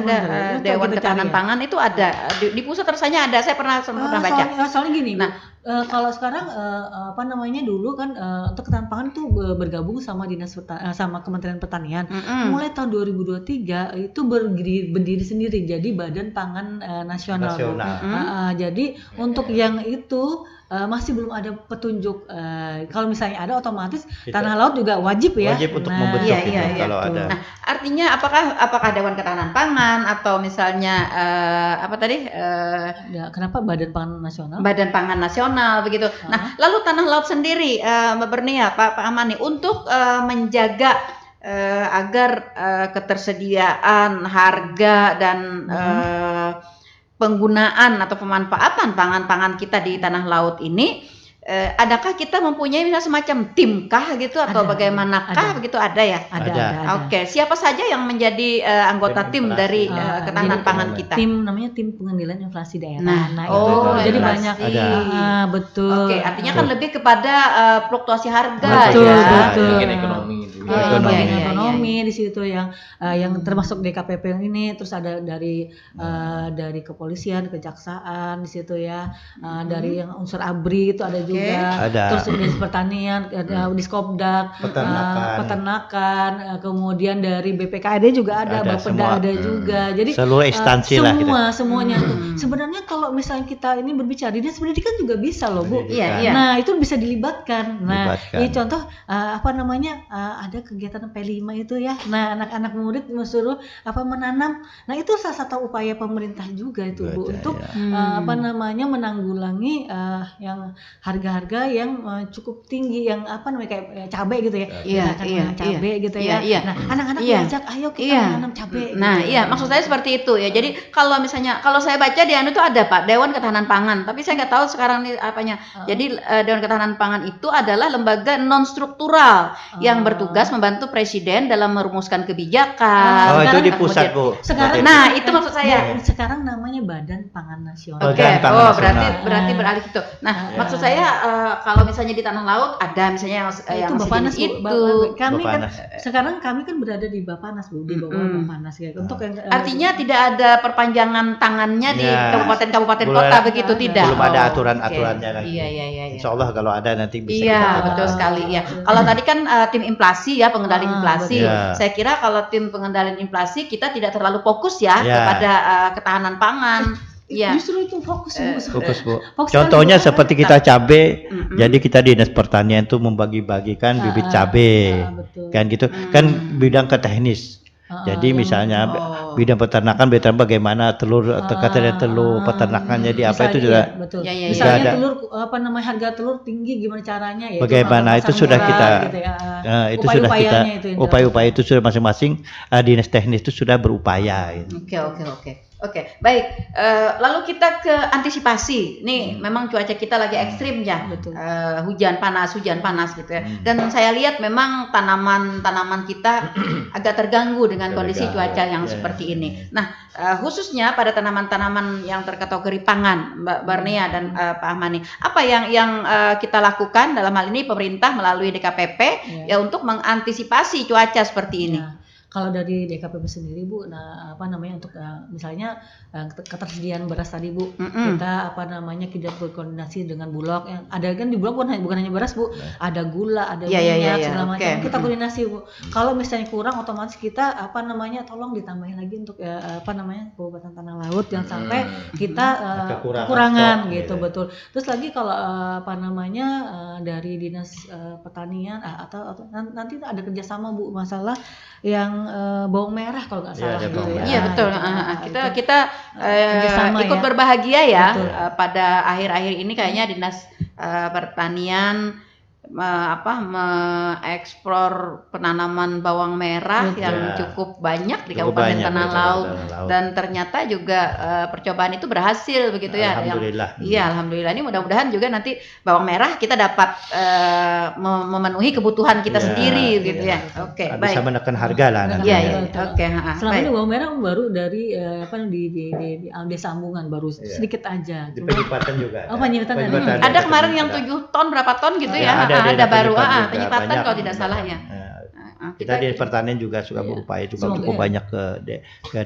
Dewan kita Ketahanan cari ya. Pangan itu ada di pusat rasanya ada. Saya pernah baca. Soalnya gini, Nah, kalau sekarang dulu kan untuk ketahanan pangan itu bergabung sama sama Kementerian Pertanian. Mulai tahun 2023 itu berdiri sendiri jadi Badan Pangan Nasional. Jadi untuk yang itu masih belum ada petunjuk. Kalau misalnya ada, otomatis Tanah Laut juga wajib ya. Wajib untuk membentuk itu kalau ada. Nah, artinya apakah Dewan Ketahanan Pangan atau misalnya Kenapa Badan Pangan Nasional? Badan Pangan Nasional begitu. Nah, lalu Tanah Laut sendiri, Mbak Bernia, Pak Amani, untuk menjaga agar ketersediaan harga dan penggunaan atau pemanfaatan pangan-pangan kita di tanah laut ini, adakah kita mempunyai misalnya semacam tim kah gitu atau bagaimanakah begitu, ada ya? Ada. Oke, siapa saja yang menjadi anggota tim dari ketahanan pangan kita? Tim namanya tim pengendalian inflasi daerah. Nah, itu jadi inflasi. banyak. Betul. Oke, artinya kan lebih kepada fluktuasi harga. Betul, ya. betul. Bagian ekonomi itu. bagian iya, ekonomi di situ yang termasuk DKPP yang ini, terus ada dari kepolisian, kejaksaan di situ ya, dari yang unsur ABRI itu ada juga, Ada. terus dari pertanian, ada Diskopdak, peternakan, kemudian dari BPKD juga ada, Ada Bapeda semua. ada juga, jadi Seluruh instansi lah kita. semuanya tuh. Sebenarnya kalau misalnya kita ini berbicara dinas pendidikan juga bisa loh Bu. Iya, iya. Nah itu bisa dilibatkan. Nah Dilibatkan. ini contoh ada kegiatan P5 itu ya. Nah anak-anak murid suruh menanam. Nah itu salah satu upaya pemerintah juga itu Bu untuk menanggulangi yang harga-harga yang cukup tinggi yang kayak cabai gitu ya. Cabai gitu ya. Nah anak-anak diajak ayo kita menanam cabai. Nah, gitu. maksud saya seperti itu ya. Jadi kalau saya baca di itu ada Pak Dewan Ketahanan Pangan, tapi saya nggak tahu sekarang nih apanya. Jadi Dewan Ketahanan Pangan itu adalah lembaga non struktural yang bertugas membantu presiden dalam merumuskan kebijakan. Itu di Kemudian- pusat Bu. Sekarang Nah, itu maksud saya. Sekarang namanya Badan Pangan Nasional. Oke, Badan Pangan berarti beralih itu. Nah, maksud saya kalau misalnya di tanah laut ada misalnya yang itu Bapanas Bu. itu. Kami kan Bapanas. sekarang kami kan berada di Bapanas Bu, di bawah Bapanas ya. Untuk yang Artinya tidak ada perpanjangan tangannya di Ya. kabupaten Belum kota ada- begitu tidak. belum ada Oh, aturan-aturannya oke. lagi. Iya. Insya Allah kalau ada nanti bisa Iya, kita betul sekali ya. Kalau tadi kan tim inflasi ya, pengendalian inflasi. betul. Iya. Saya kira kalau tim pengendalian inflasi kita tidak terlalu fokus ya Iya. kepada ketahanan pangan. Iya. Justru itu fokus Bu. fokus Bu. Fokus Contohnya sekali, Bu. seperti kita cabai, jadi kita Dinas Pertanian itu membagi-bagikan bibit cabai, betul. kan gitu, kan bidang ke teknis. Jadi misalnya bidang peternakan, bagaimana telur, ketersediaan telur, peternakannya di apa itu juga. Iya, betul. Ya, ya, ya. Misalnya Ada. telur harga telur tinggi gimana caranya ya? Bagaimana itu sudah kita, itu sudah kita, upaya-upayanya itu yang upaya-upaya itu sudah masing-masing dinas teknis itu sudah berupaya. Gitu. Oke, baik. Lalu kita ke antisipasi. Nih, memang cuaca kita lagi ekstrim ya. Betul. Hujan panas gitu ya. Dan saya lihat memang tanaman kita agak terganggu dengan kondisi cuaca yang seperti ini. Nah, khususnya pada tanaman-tanaman yang terkategori pangan, Mbak Barnia dan Pak Ahmani. Apa yang kita lakukan dalam hal ini pemerintah melalui DKPP ya untuk mengantisipasi cuaca seperti ini? Nah, kalau dari DKPP sendiri Bu, untuk misalnya ketersediaan beras tadi Bu, kita kita berkoordinasi dengan Bulog yang ada kan di Bulog bukan hanya beras Bu, ada gula, ada minyak segala macam. Kita koordinasi Bu. Kalau misalnya kurang otomatis kita tolong ditambahin lagi untuk Kabupaten Tanah Laut jangan sampai kita kekurangan stok, gitu betul. Terus lagi kalau dari dinas pertanian atau nanti ada kerjasama Bu masalah yang bawang merah kalau nggak salah ada gitu bawang ya. merah. Iya betul. Kita kerjasama ikut ya. berbahagia ya Betul. pada akhir-akhir ini kayaknya Dinas Pertanian mengeksplor penanaman bawang merah Betul. yang cukup banyak di Cukup Kabupaten banyak Tanah di Laut Kabupaten Tanah Laut. dan ternyata juga percobaan itu berhasil begitu ya. Alhamdulillah. Iya, alhamdulillah. Ini mudah-mudahan juga nanti bawang merah kita dapat memenuhi kebutuhan kita sendiri gitu ya. Oke, Bisa baik. menekan harga lah nanti. Iya. Betul. Oke, Selama baik. ini bawang merah baru dari di desa Ambungan baru sedikit aja. Di Cuma- Penyipatan juga. Oh, Penyipatan ada. Ada kemarin yang 7 ton berapa ton gitu ya? Ada baru penyipatan banyak. kalau tidak salah ya. Kita di pertanian juga suka berupaya juga Semoga, cukup banyak ke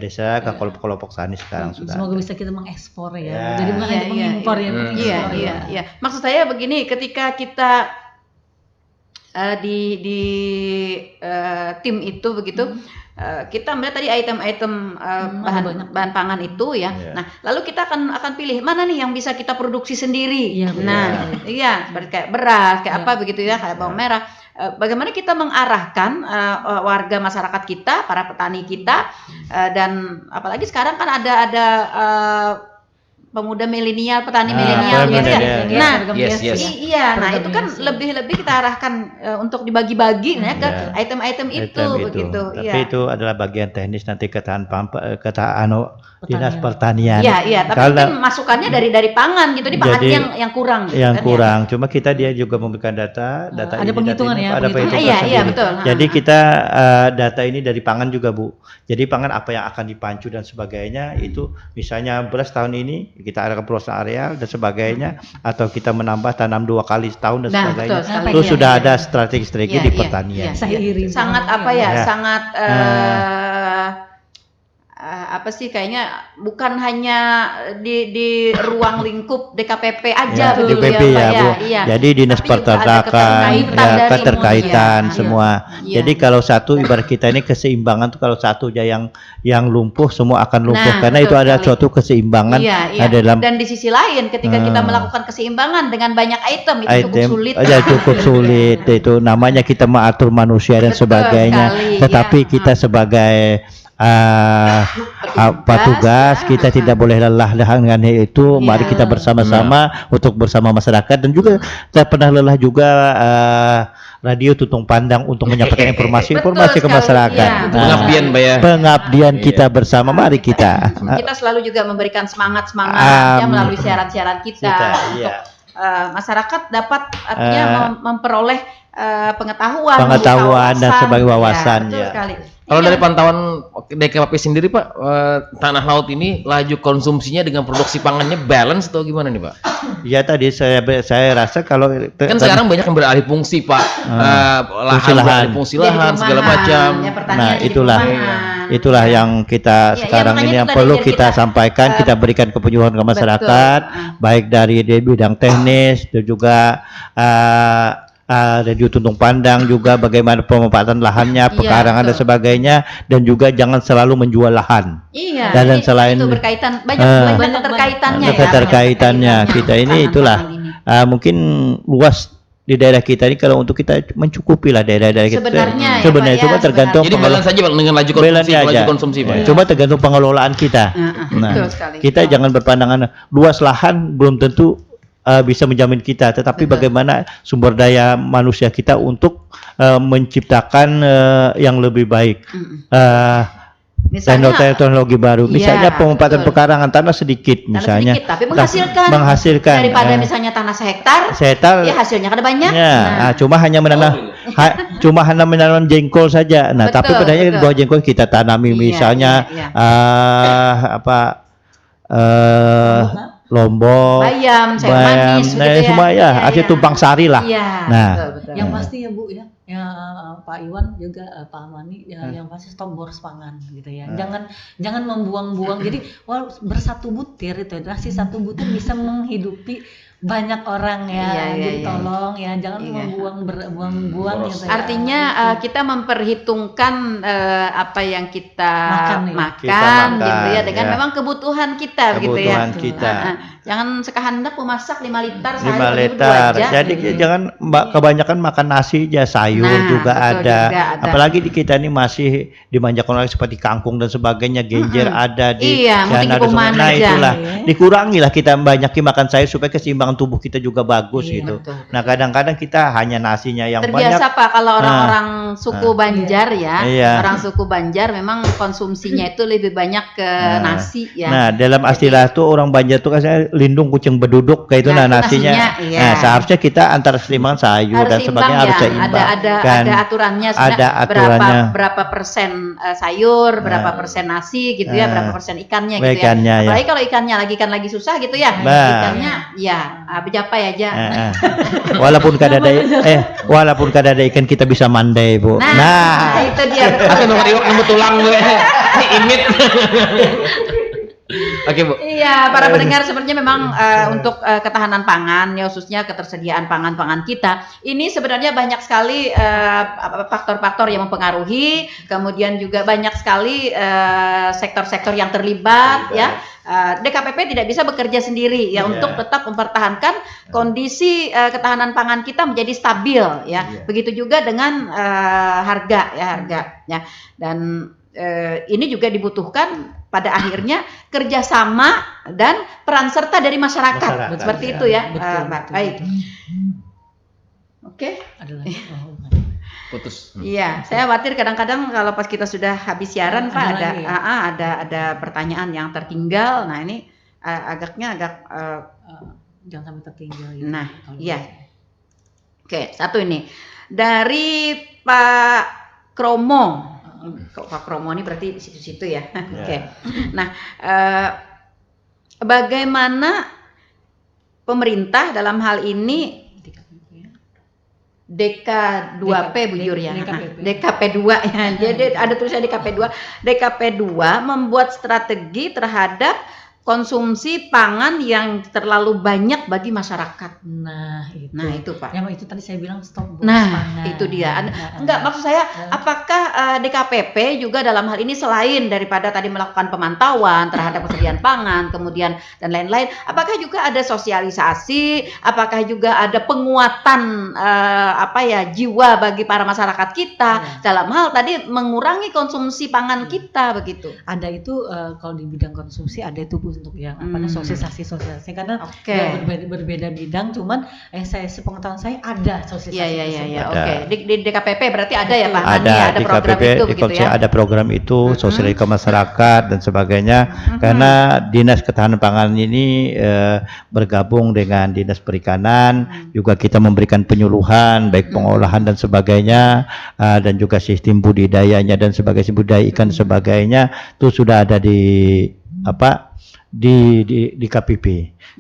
desa, ke kelompok tani sekarang sudah. Semoga bisa kita mengekspor ya. Ya. Jadi bukan hanya mengimpor ya. mengekspor ya. Iya. Maksud saya begini, ketika kita di tim itu begitu, kita melihat tadi item-item bahan pangan itu ya. Iya. Nah, lalu kita akan pilih mana nih yang bisa kita produksi sendiri. Iya, Nah, iya, kayak beras, kayak apa begitu ya, kayak bawang merah. Bagaimana kita mengarahkan warga masyarakat kita, para petani kita, dan apalagi sekarang kan ada pemuda milenial, petani milenial gitu ya. Nah, Yes. iya, nah itu kan lebih kita arahkan untuk dibagi-bagi ya ke item-item itu begitu. Tapi itu adalah bagian teknis nanti dinas pertanian. Iya, tapi kan masukannya dari pangan gitu, di bahan Jadi, yang kurang. Gitu, yang kan, kurang. Cuma kita dia juga memberikan data ada ini, penghitungan data ini, ya, ada penghitungan. penghitungan Iya, sendiri. betul. Jadi kita data ini dari pangan juga Bu. Jadi pangan apa yang akan dipancu dan sebagainya itu misalnya beras tahun ini kita adakan peluasan areal dan sebagainya, atau kita menambah tanam 2 kali setahun dan Nah, sebagainya. betul sekali. Terus Iya, sudah iya, ada iya. strategi-strategi Iya, di iya, pertanian. Seiring Sangat dengan apa ya? Ya. Sangat apa sih, kayaknya bukan hanya di ruang lingkup DKPP aja Ya, begitu DPP ya, Pak, ya, Bu. Iya. Jadi Dinas Tapi juga ada Peternakan, keterkaitan ya, dari keterkaitan semuanya. semua. Iya. Jadi kalau satu, ibarat kita ini keseimbangan tuh, kalau satu aja yang lumpuh, semua akan lumpuh, Nah, karena itu betul ada sekali. suatu keseimbangan Iya. dalam Dan di sisi lain, ketika kita melakukan keseimbangan dengan banyak item itu cukup sulit. ya cukup sulit. Itu namanya kita mengatur manusia dan Betul sebagainya. sekali, Tetapi ya. kita sebagai petugas, ya. kita tidak boleh lelah dengan itu. Iya. Mari kita bersama-sama untuk bersama masyarakat, dan juga saya pernah lelah juga radio Tuntung Pandang untuk menyampaikan informasi-informasi ke Betul sekali, masyarakat. iya. Pengabdian, Pak ya. Pengabdian Iya. kita bersama, mari kita. Kita selalu juga memberikan semangat ya melalui siaran-siaran kita iya. masyarakat dapat artinya memperoleh pengetahuan dan membuka sebagai wawasan, betul ya. sekali. Kalau Iya. dari pantauan DKPP sendiri, Pak, tanah laut ini laju konsumsinya dengan produksi pangannya balance atau gimana nih, Pak? Ya, tadi saya rasa kalau Kan sekarang banyak yang beralih fungsi, Pak. Fungsi lahan. beralih fungsi Jadi lahan segala perumahan, macam. ya, pertanian Nah, jadi itulah perumahan. yang kita Iya, sekarang makanya ini yang itu perlu tadi kita sampaikan, kita berikan kepenyuluhan ke masyarakat, baik dari bidang teknis dan juga Radio Tuntung Pandang, juga bagaimana pemanfaatan lahannya, pekarangan dan betul. sebagainya, dan juga jangan selalu menjual lahan. Iya. Dan selain itu berkaitan banyak keterkaitannya ya. Keterkaitannya kita ini, itulah mungkin luas di daerah kita ini, kalau untuk kita mencukupi lah daerah-daerah kita. Sebenarnya ya, Sebenarnya Pak, cuma ya, tergantung Jadi balance saja, Pak, dengan laju balance konsumsi, aja. Pak. Ya, cuma tergantung pengelolaan kita. Nah, betul sekali. kita jangan berpandangan luas lahan belum tentu bisa menjamin kita, tetapi Betul. bagaimana sumber daya manusia kita untuk menciptakan yang lebih baik. Teknologi baru, misalnya pemanfaatan pekarangan tanah sedikit, misalnya sedikit, tapi menghasilkan daripada misalnya tanah sehektar, ya hasilnya kan banyak. Cuma hanya menanam jengkol saja. Nah, tapi padahal di bawah jengkol kita tanami misalnya lombok, bayam, manis, semua ya, hasil tumpang sari lah. Betul. Yang pasti ya, Bu, ya Pak Iwan juga Pak Mani, yang pasti stop boros pangan gitu ya. Jangan membuang-buang. Jadi bersatu butir itu, nasi satu butir bisa menghidupi banyak orang ya. Jadi tolong ya, jangan membuang-buang gitu ya. Artinya kita memperhitungkan apa yang kita makan gitu ya, dengan memang kebutuhan kita gitu ya. Jangan sekahandak memasak 5 liter sehari 5 liter. Jadi jangan kebanyakan makan nasi aja, sayur juga ada. Apalagi di kita ini masih dimanjakan oleh seperti kangkung dan sebagainya, genjer ada di nah itulah. Dikurangilah kita banyakin makan sayur supaya keseimbangan tubuh kita juga bagus gitu. Betul. Nah, kadang-kadang kita hanya nasinya yang terbiasa banyak. Pak, kalau orang-orang suku Banjar ya. Iya. Orang suku Banjar memang konsumsinya itu lebih banyak ke nasi ya. Nah, dalam istilah tuh orang Banjar tuh kan lindung kucing berduduk kayak itu nasinya. Nah, seharusnya kita antara seimbangan sayur dan sebagainya harus seimbang. Ada aturannya, berapa persen sayur, berapa persen nasi gitu ya, berapa persen ikannya gitu ya. Apalagi kalau ikan lagi susah gitu ya. Ikannya ya berjapai aja. Walaupun kadang ada ikan kita bisa mandai, Bu. Nah, itu dia. Tapi nemu tulang gue. Ini imit. Oke, Bu. Iya, para pendengar, sebenarnya memang untuk ketahanan pangan, ya khususnya ketersediaan pangan kita, ini sebenarnya banyak sekali faktor-faktor yang mempengaruhi, kemudian juga banyak sekali sektor-sektor yang terlibat ya. DKPP tidak bisa bekerja sendiri ya untuk tetap mempertahankan kondisi ketahanan pangan kita menjadi stabil ya. Begitu juga dengan harga ya. Dan ini juga dibutuhkan pada akhirnya kerjasama dan peran serta dari masyarakat. Seperti itu ya. Baik. Oke. Putus. Iya, saya khawatir kadang-kadang kalau pas kita sudah habis siaran Pak ada pertanyaan yang tertinggal. Nah, ini agak jangan sampai tertinggal gitu. Nah, iya. Oke, satu ini dari Pak Kromo. Pak Kromo ini berarti di situ-situ ya. Oke. Nah, bagaimana pemerintah dalam hal ini DK2P Bu Jur ya. DKP2 ya. Jadi ada tulisan DKP2 membuat strategi terhadap konsumsi pangan yang terlalu banyak bagi masyarakat. Nah, itu Pak. Yang itu tadi saya bilang stop box Nah, pangan. itu dia. Enggak, maksud saya apakah DKPP juga dalam hal ini selain daripada tadi melakukan pemantauan terhadap persediaan pangan, kemudian dan lain-lain, apakah juga ada sosialisasi, apakah juga ada penguatan jiwa bagi para masyarakat kita dalam hal tadi mengurangi konsumsi pangan kita begitu. Ada itu kalau di bidang konsumsi ada itu Bu, untuk yang sosialisasi karena berbeda bidang, cuman saya sepengetahuan saya ada sosialisasi. Iya. Oke. Di DKPP berarti ada ya Pak? Ada di program KPP, itu di begitu ya. Ada program itu sosialisasi ke masyarakat dan sebagainya. Karena Dinas Ketahanan Pangan ini bergabung dengan Dinas Perikanan, juga kita memberikan penyuluhan baik pengolahan dan sebagainya, dan juga sistem budidayanya dan sebagainya, budidaya ikan sebagainya itu sudah ada di KPP.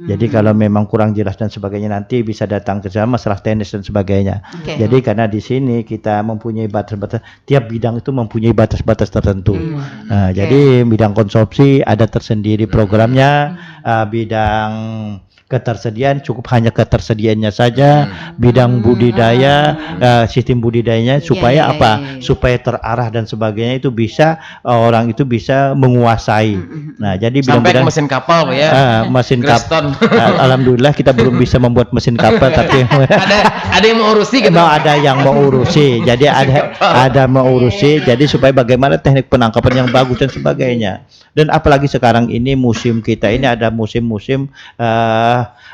Jadi kalau memang kurang jelas dan sebagainya nanti bisa datang ke sana masalah teknis dan sebagainya. Jadi karena di sini kita mempunyai batas-batas, tiap bidang itu mempunyai batas-batas tertentu. Jadi bidang konsumsi ada tersendiri programnya, bidang ketersediaan cukup hanya ketersediaannya saja, bidang budidaya, sistem budidayanya supaya supaya terarah dan sebagainya itu bisa orang itu bisa menguasai. Nah, jadi sampai ke mesin kapal Pak ya. Mesin kapal. Alhamdulillah kita belum bisa membuat mesin kapal tapi ada yang mengurusi gitu. Ada yang mengurusi. Jadi ada mengurusi jadi supaya bagaimana teknik penangkapan yang bagus dan sebagainya. Dan apalagi sekarang ini musim kita ini ada musim-musim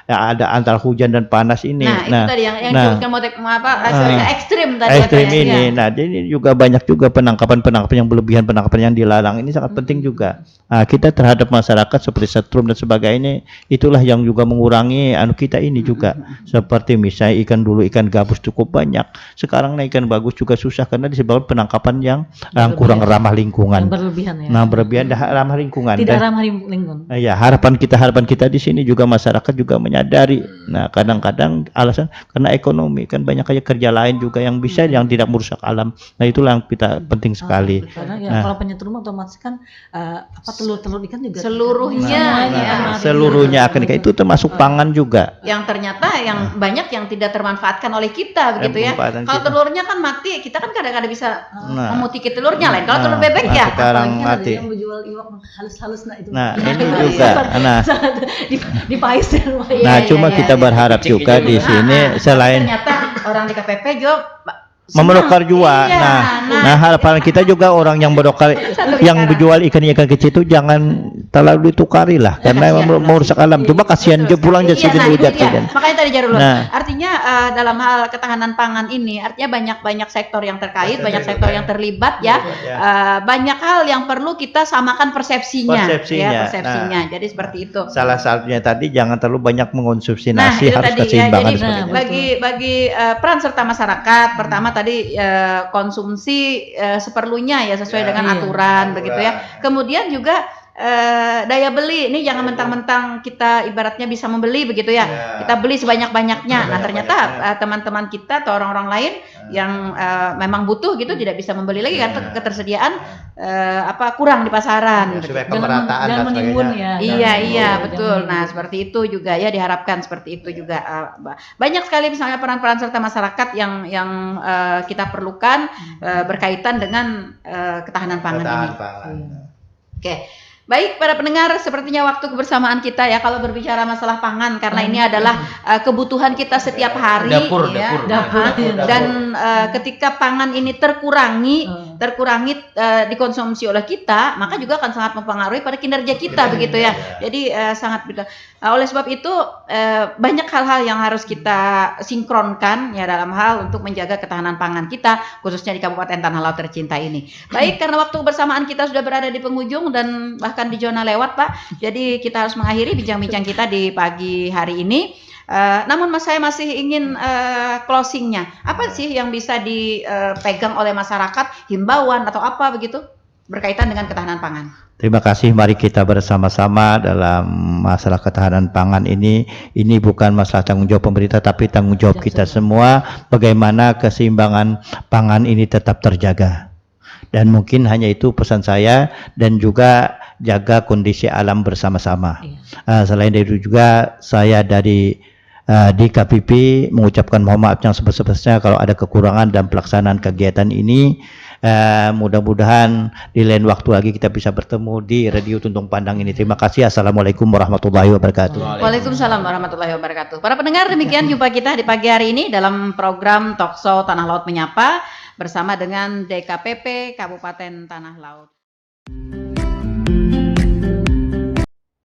ada antara hujan dan panas ini. Itu tadi yang ekstrim tadi. Ekstrim ini. Nah, jadi juga banyak juga penangkapan yang berlebihan, penangkapan yang dilarang ini sangat penting juga. Kita terhadap masyarakat seperti setrum dan sebagainya itulah yang juga mengurangi kita ini juga. Seperti misalnya ikan gabus cukup banyak. Sekarang ikan bagus juga susah karena disebabkan penangkapan yang kurang ramah lingkungan. Yang berlebihan ya. Nah, berlebihan ramah lingkungan. Tidak ramah lingkungan. Ya, harapan kita di sini juga masyarakat juga menyadari. Nah, kadang-kadang alasan karena ekonomi kan banyak aja kerja lain juga yang bisa yang tidak merusak alam. Nah, itulah yang kita penting sekali. Karena kalau penyetrum otomatis kan telur-telur ikan juga seluruhnya akan itu termasuk pangan juga. Yang ternyata yang banyak yang tidak termanfaatkan oleh kita begitu ya. Kalau telurnya kan mati, kita kan kadang-kadang bisa memutiki telurnya lain. Kalau telur bebek ya sekarang mati. Yang menjual iwak halus-halus itu. Ini juga. Di Pais. Nah, cuma kita berharap juga di sini selain ternyata orang di KPP juga memerokar juga. Nah, harapan kita juga orang yang berokar yang menjual ikan kecil itu jangan terlalu ditukari lah karena merusak alam. Coba kasihan dia pulang jadi hujan. Makanya tadi Jarul. Artinya dalam hal ketahanan pangan ini artinya banyak sektor yang terkait, banyak sektor yang terlibat ya. Banyak hal yang perlu kita samakan persepsinya. Persepsinya. Jadi seperti itu. Salah satunya tadi jangan terlalu banyak mengonsumsi nasi, harus keseimbangan. Jadi bagi peran serta masyarakat pertama tadi konsumsi seperlunya ya sesuai dengan aturan begitu ya. Kemudian juga daya beli ini jangan mentang-mentang kita ibaratnya bisa membeli begitu ya. Kita beli sebanyak-banyaknya. Nah, ternyata teman-teman kita atau orang-orang lain yang memang butuh gitu tidak bisa membeli lagi karena ketersediaan kurang di pasaran. Jangan menimbun ya. Iya, betul. Nah, seperti itu juga ya diharapkan seperti itu juga. Banyak sekali misalnya peran-peran serta masyarakat yang kita perlukan berkaitan dengan ketahanan pangan ini. Oke. Baik para pendengar, sepertinya waktu kebersamaan kita ya kalau berbicara masalah pangan karena ini adalah kebutuhan kita setiap hari dapur. Dan ketika pangan ini terkurangi dikonsumsi oleh kita, maka juga akan sangat mempengaruhi pada kinerja kita begitu ya. Jadi sangat betul. Oleh sebab itu banyak hal-hal yang harus kita sinkronkan ya dalam hal untuk menjaga ketahanan pangan kita khususnya di Kabupaten Tanah Laut tercinta ini. Baik, karena waktu kebersamaan kita sudah berada di penghujung dan bahkan di zona lewat Pak. Jadi kita harus mengakhiri bincang-bincang kita di pagi hari ini. Namun saya masih ingin closingnya. Apa sih yang bisa dipegang oleh masyarakat, himbauan atau apa begitu? berkaitan dengan ketahanan pangan. Terima kasih. Mari kita bersama-sama dalam masalah ketahanan pangan ini. Ini bukan masalah tanggung jawab pemerintah, tapi tanggung jawab kita semua. Bagaimana keseimbangan pangan ini tetap terjaga. Dan mungkin hanya itu pesan saya, dan juga jaga kondisi alam bersama-sama. Selain itu juga saya dari DKPP mengucapkan mohon maaf yang sebesar-besarnya kalau ada kekurangan dalam pelaksanaan kegiatan ini. Mudah-mudahan di lain waktu lagi kita bisa bertemu di Radio Tuntung Pandang ini. Terima kasih. Assalamualaikum warahmatullahi wabarakatuh. Waalaikumsalam warahmatullahi wabarakatuh. Para pendengar, demikian jumpa kita di pagi hari ini dalam program Talkshow Tanah Laut Menyapa bersama dengan DKPP Kabupaten Tanah Laut.